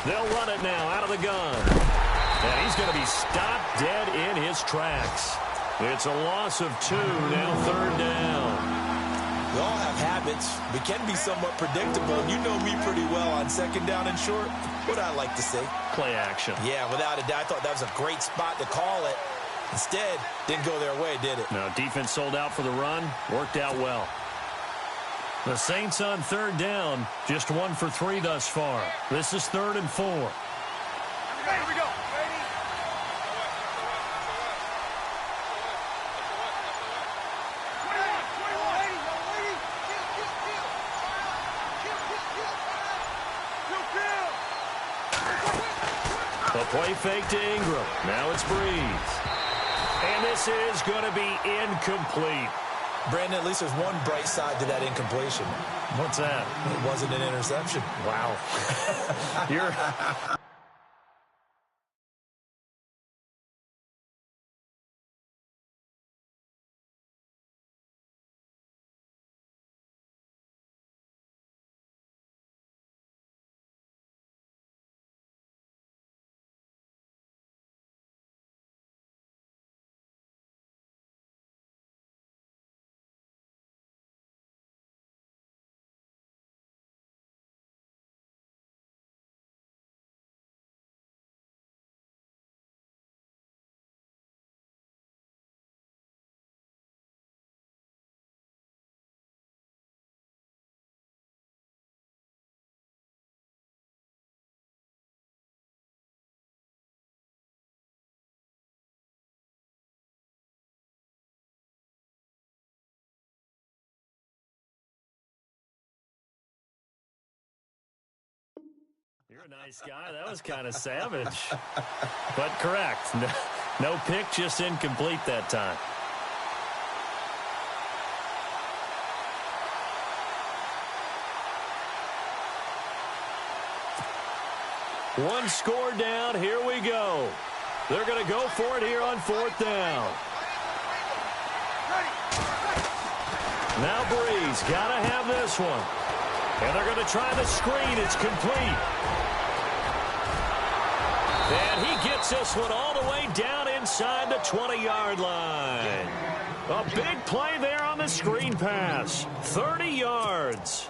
They'll run it now out of the gun. And he's going to be stopped dead in his tracks. It's a loss of 2, now 3rd down. We all have habits. We can be somewhat predictable. You know me pretty well on 2nd down and short. What I like to say? Play action. Yeah, without a doubt. I thought that was a great spot to call it. Instead, didn't go their way, did it? No, defense sold out for the run. Worked out well. The Saints on 3rd down, just 1 for 3 thus far. This is 3rd and 4. Here we go. A play fake to Ingram. Now it's Breeze. And this is going to be incomplete. Brandon, at least there's one bright side to that incompletion. What's that? It wasn't an interception. Wow. You're... You're a nice guy. That was kind of savage. But correct. No pick, just incomplete that time. One score down. Here we go. They're going to go for it here on 4th down. Now Breeze. Got to have this one. And they're going to try the screen. It's complete. And he gets this one all the way down inside the 20-yard line. A big play there on the screen pass. 30 yards.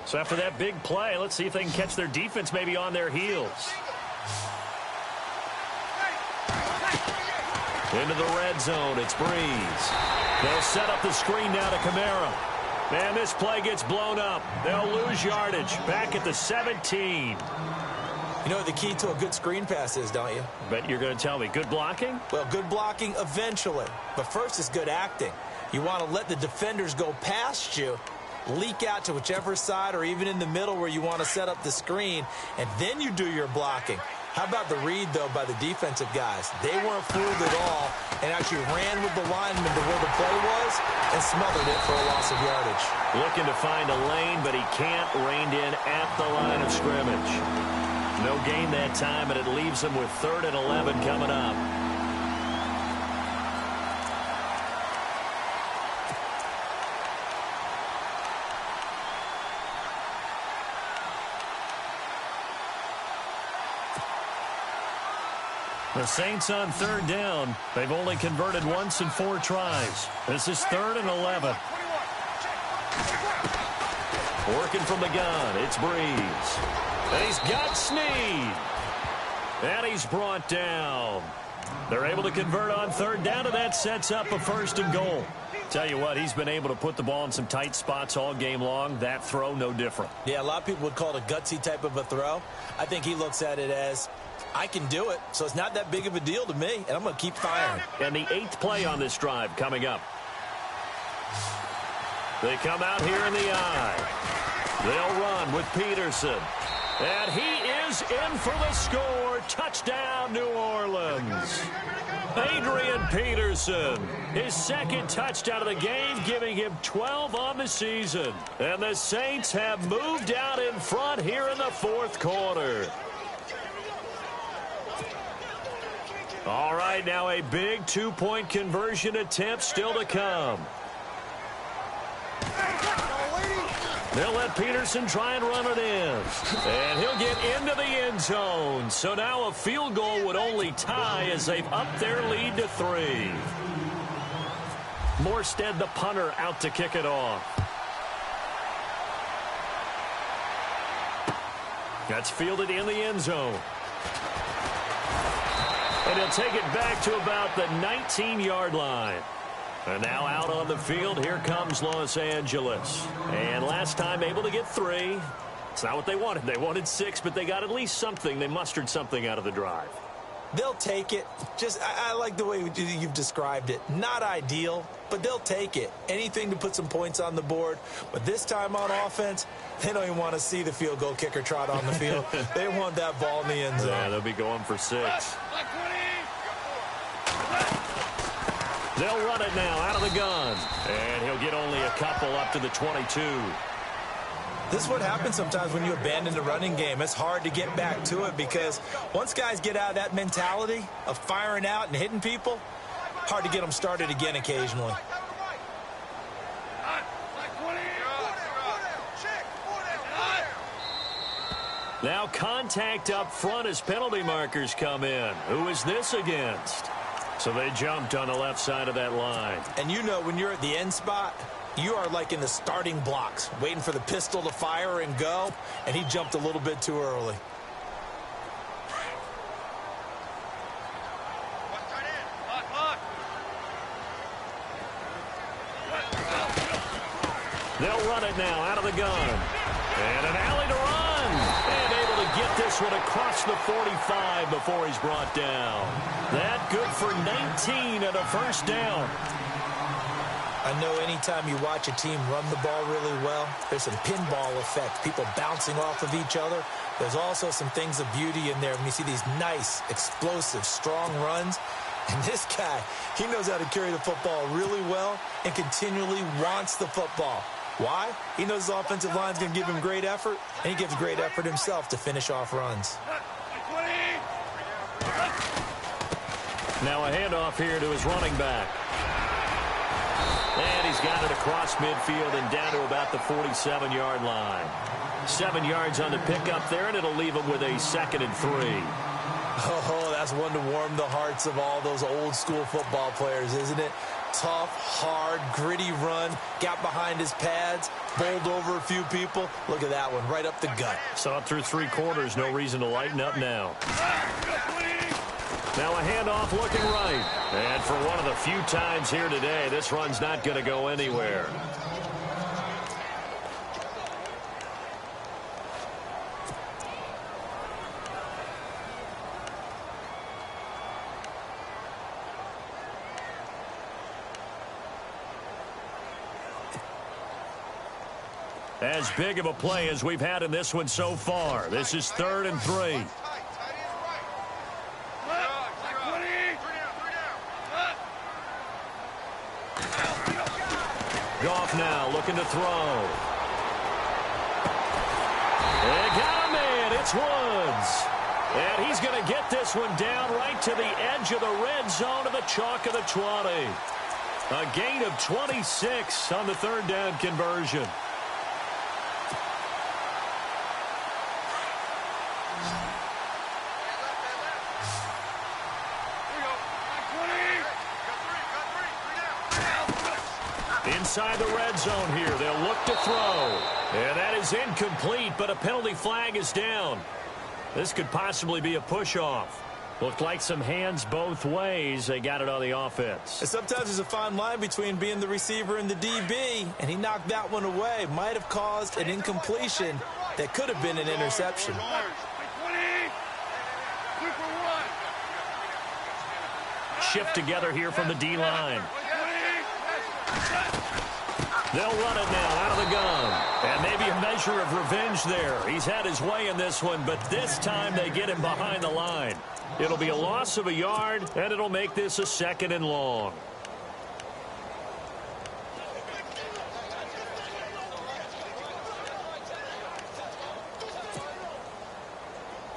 So after that big play, let's see if they can catch their defense maybe on their heels. Into the red zone, it's Breeze. They'll set up the screen now to Kamara. Man, this play gets blown up. They'll lose yardage. Back at the 17. You know what the key to a good screen pass is, don't you? Bet you're going to tell me. Good blocking? Well, good blocking eventually. But first is good acting. You want to let the defenders go past you, leak out to whichever side or even in the middle where you want to set up the screen, and then you do your blocking. How about the read, though, by the defensive guys? They weren't fooled at all and actually ran with the lineman to where the play was and smothered it for a loss of yardage. Looking to find a lane, but he can't. Reined in at the line of scrimmage. No gain that time, and it leaves him with 3rd and 11 coming up. The Saints on 3rd down. They've only converted once in 4 tries. This is 3rd and 11. Working from the gun, it's Breeze. And he's got Snead. And he's brought down. They're able to convert on 3rd down, and that sets up a 1st and goal. Tell you what, he's been able to put the ball in some tight spots all game long. That throw, no different. Yeah, a lot of people would call it a gutsy type of a throw. I think he looks at it as, I can do it, so it's not that big of a deal to me, and I'm going to keep firing. And the 8th play on this drive coming up. They come out here in the eye. They'll run with Peterson. And he is in for the score. Touchdown, New Orleans. Adrian Peterson, his 2nd touchdown of the game, giving him 12 on the season. And the Saints have moved out in front here in the 4th quarter. All right, now a big 2-point conversion attempt still to come. They'll let Peterson try and run it in. And he'll get into the end zone. So now a field goal would only tie as they've upped their lead to 3. Morstead, the punter, out to kick it off. That's fielded in the end zone. And he'll take it back to about the 19-yard line. And now out on the field, here comes Los Angeles. And last time able to get 3. It's not what they wanted. They wanted 6, but they got at least something. They mustered something out of the drive. They'll take it. I like the way you've described it. Not ideal, but they'll take it. Anything to put some points on the board. But this time on offense, they don't even want to see the field goal kicker trot on the field. They want that ball in the end zone. Yeah, they'll be going for 6. They'll run it now out of the gun. And he'll get only a couple up to the 22. This is what happens sometimes when you abandon the running game. It's hard to get back to it because once guys get out of that mentality of firing out and hitting people, hard to get them started again occasionally. Now contact up front as penalty markers come in. Who is this against? So they jumped on the left side of that line. And you know when you're at the end spot, you are like in the starting blocks, waiting for the pistol to fire and go, and he jumped a little bit too early. They'll run it now out of the gun. And an alley to run. And able to get this one across the 45 before he's brought down. That good for 19 and a first down. I know anytime you watch a team run the ball really well, there's some pinball effect, people bouncing off of each other. There's also some things of beauty in there when you see these nice, explosive, strong runs. And this guy, he knows how to carry the football really well and continually wants the football. Why? He knows his offensive line's going to give him great effort, and he gives great effort himself to finish off runs. Now a handoff here to his running back. And he's got it across midfield and down to about the 47-yard line. 7 yards on the pickup there, and it'll leave him with a 2nd and 3. Oh, that's one to warm the hearts of all those old-school football players, isn't it? Tough, hard, gritty run, got behind his pads, bowled over a few people. Look at that one, right up the gut. Saw it through 3 quarters, no reason to lighten up now. Now a handoff looking right. And for one of the few times here today, this run's not going to go anywhere. As big of a play as we've had in this one so far. This is 3rd and 3. Goff now looking to throw. They got a man. It's Woods. And he's going to get this one down right to the edge of the red zone to the chalk of the 20. A gain of 26 on the 3rd down conversion. Inside the red zone here. They'll look to throw. And that is incomplete, but a penalty flag is down. This could possibly be a push-off. Looked like some hands both ways. They got it on the offense. And sometimes there's a fine line between being the receiver and the DB, and he knocked that one away. Might have caused an incompletion that could have been an interception. Shift together here from the D-line. They'll run it now out of the gun. And maybe a measure of revenge there. He's had his way in this one, but this time they get him behind the line. It'll be a loss of a yard, and it'll make this a 2nd and long.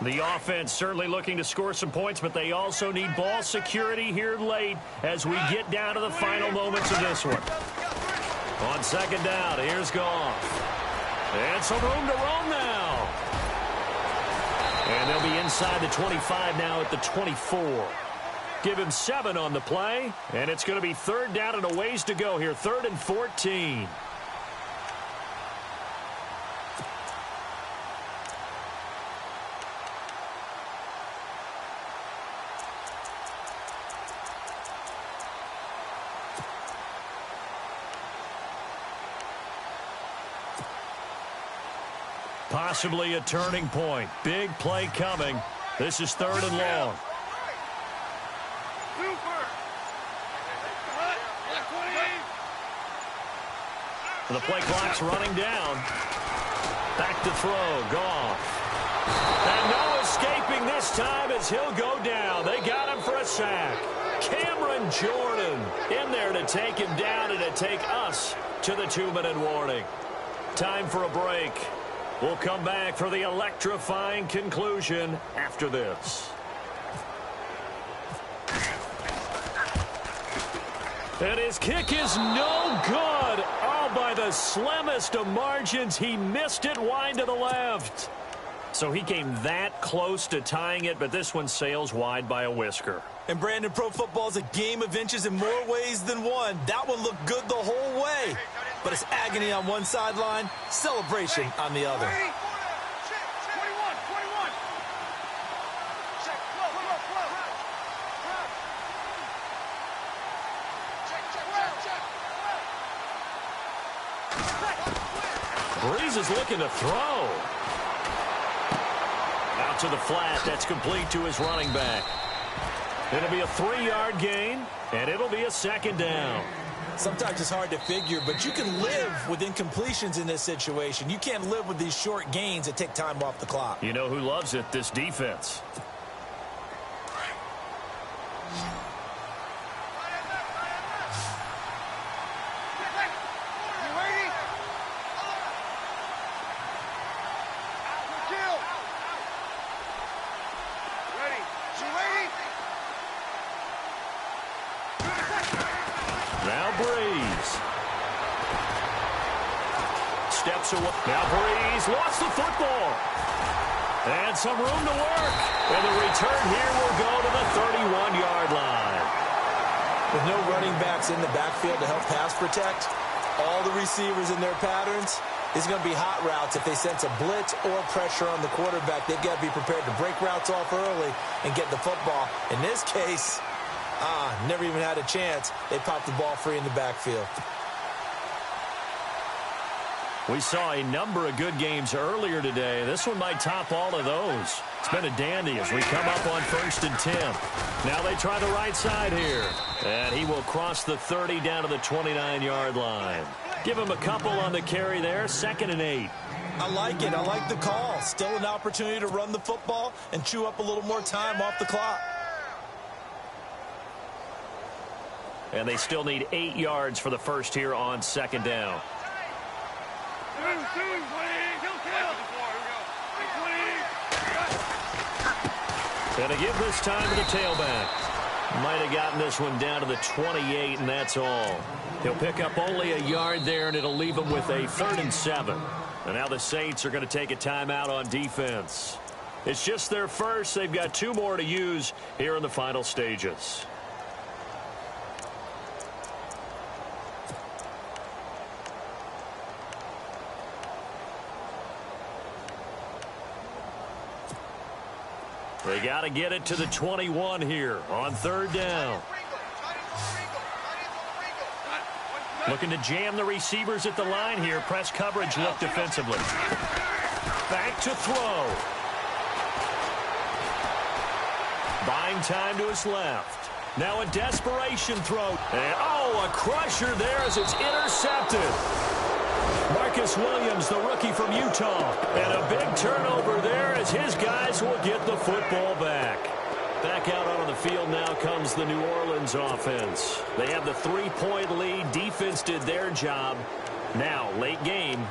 The offense certainly looking to score some points, but they also need ball security here late as we get down to the final moments of this one. On 2nd down, here's Goff. And some room to roam now. And they'll be inside the 25 now at the 24. Give him 7 on the play, and it's going to be 3rd down and a ways to go here, 3rd and 14. Possibly a turning point. Big play coming. This is 3rd and long. The play clock's running down. Back to throw. Goff. And no escaping this time as he'll go down. They got him for a sack. Cameron Jordan in there to take him down and to take us to the 2-minute warning. Time for a break. We'll come back for the electrifying conclusion after this. And his kick is no good. Oh, by the slimmest of margins, he missed it wide to the left. So he came that close to tying it, but this one sails wide by a whisker. And Brandon, pro football is a game of inches in more ways than one. That one looked good the whole way. But it's agony on one sideline, celebration on the other. Breeze is looking to throw. Out to the flat. That's complete to his running back. It'll be a 3-yard gain, and it'll be a 2nd down. Sometimes it's hard to figure, but you can live with incompletions in this situation. You can't live with these short gains that take time off the clock. You know who loves it? This defense. Now Breeze. Steps away. Now Breeze lost the football. And some room to work. And the return here will go to the 31-yard line. With no running backs in the backfield to help pass protect, all the receivers in their patterns, it's going to be hot routes. If they sense a blitz or pressure on the quarterback, they've got to be prepared to break routes off early and get the football. In this case, never even had a chance. They popped the ball free in the backfield. We saw a number of good games earlier today. This one might top all of those. It's been a dandy as we come up on 1st and 10. Now they try the right side here. And he will cross the 30 down to the 29-yard line. Give him a couple on the carry there. 2nd and 8. I like it. I like the call. Still an opportunity to run the football and chew up a little more time off the clock. And they still need 8 yards for the first here on 2nd down. And to give this time to the tailback. Might have gotten this one down to the 28, and that's all. He'll pick up only a yard there, and it'll leave him with a 3rd and 7. And now the Saints are going to take a timeout on defense. It's just their first. They've got 2 more to use here in the final stages. They got to get it to the 21 here on 3rd down. Looking to jam the receivers at the line here. Press coverage look defensively. Back to throw. Buying time to his left. Now a desperation throw. And, a crusher there as it's intercepted. Marcus Williams, the rookie from Utah. And a big turnover there as his guys will get the football back. Back out on the field now comes the New Orleans offense. They have the 3-point lead. Defense did their job. Now, late game.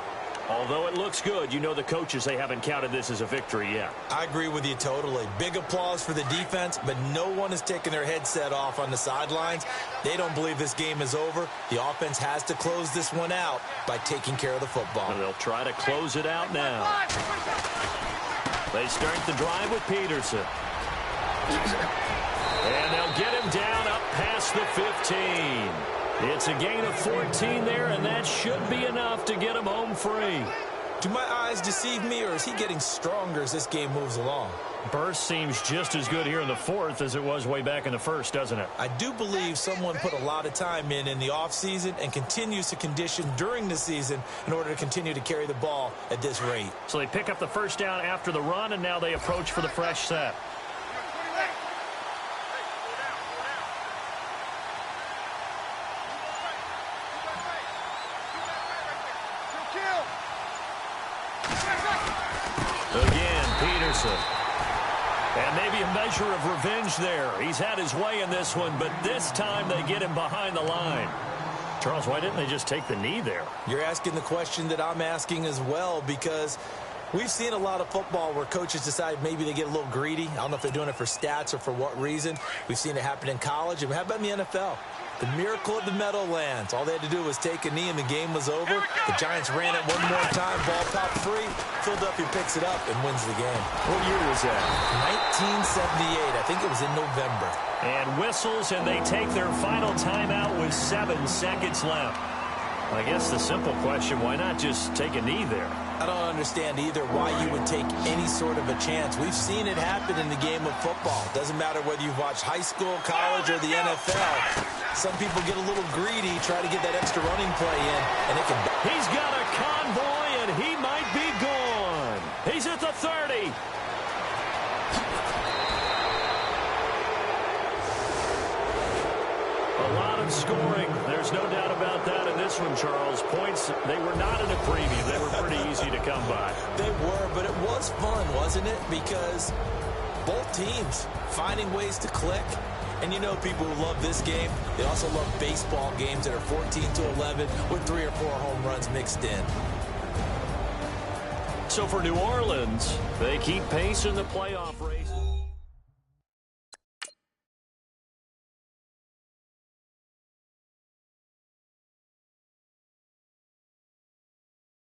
Although it looks good, you know the coaches, they haven't counted this as a victory yet. I agree with you totally. Big applause for the defense, but no one is taking their headset off on the sidelines. They don't believe this game is over. The offense has to close this one out by taking care of the football. And they'll try to close it out now. They start the drive with Peterson. And they'll get him down up past the 15. It's a gain of 14 there, and that should be enough to get him home free. Do my eyes deceive me, or is he getting stronger as this game moves along? Burst seems just as good here in the 4th as it was way back in the 1st, doesn't it? I do believe someone put a lot of time in the offseason and continues to condition during the season in order to continue to carry the ball at this rate. So they pick up the 1st down after the run, and now they approach for the fresh set. Peterson. And maybe a measure of revenge there. He's had his way in this one, but this time they get him behind the line. Charles, why didn't they just take the knee there? You're asking the question that I'm asking as well, because we've seen a lot of football where coaches decide maybe they get a little greedy. I don't know if they're doing it for stats or for what reason. We've seen it happen in college. And how about in the NFL? The miracle of the Meadowlands. All they had to do was take a knee and the game was over. The Giants ran it one more time. Ball popped free. Philadelphia picks it up and wins the game. What year was that? 1978. I think it was in November. And whistles, and they take their final timeout with 7 seconds left. I guess the simple question, why not just take a knee there? I don't understand either why you would take any sort of a chance. We've seen it happen in the game of football. Doesn't matter whether you've watched high school, college, or the NFL. Some people get a little greedy, try to get that extra running play in, and it can... He's got a convoy, and he might be gone. He's at the 30. A lot of scoring. There's no doubt about that in this one, Charles. Points, they were not in a preview. They were pretty easy to come by. They were, but it was fun, wasn't it? Because both teams finding ways to click. And you know people who love this game, they also love baseball games that are 14-11 with 3 or 4 home runs mixed in. So for New Orleans, they keep pace in the playoff race.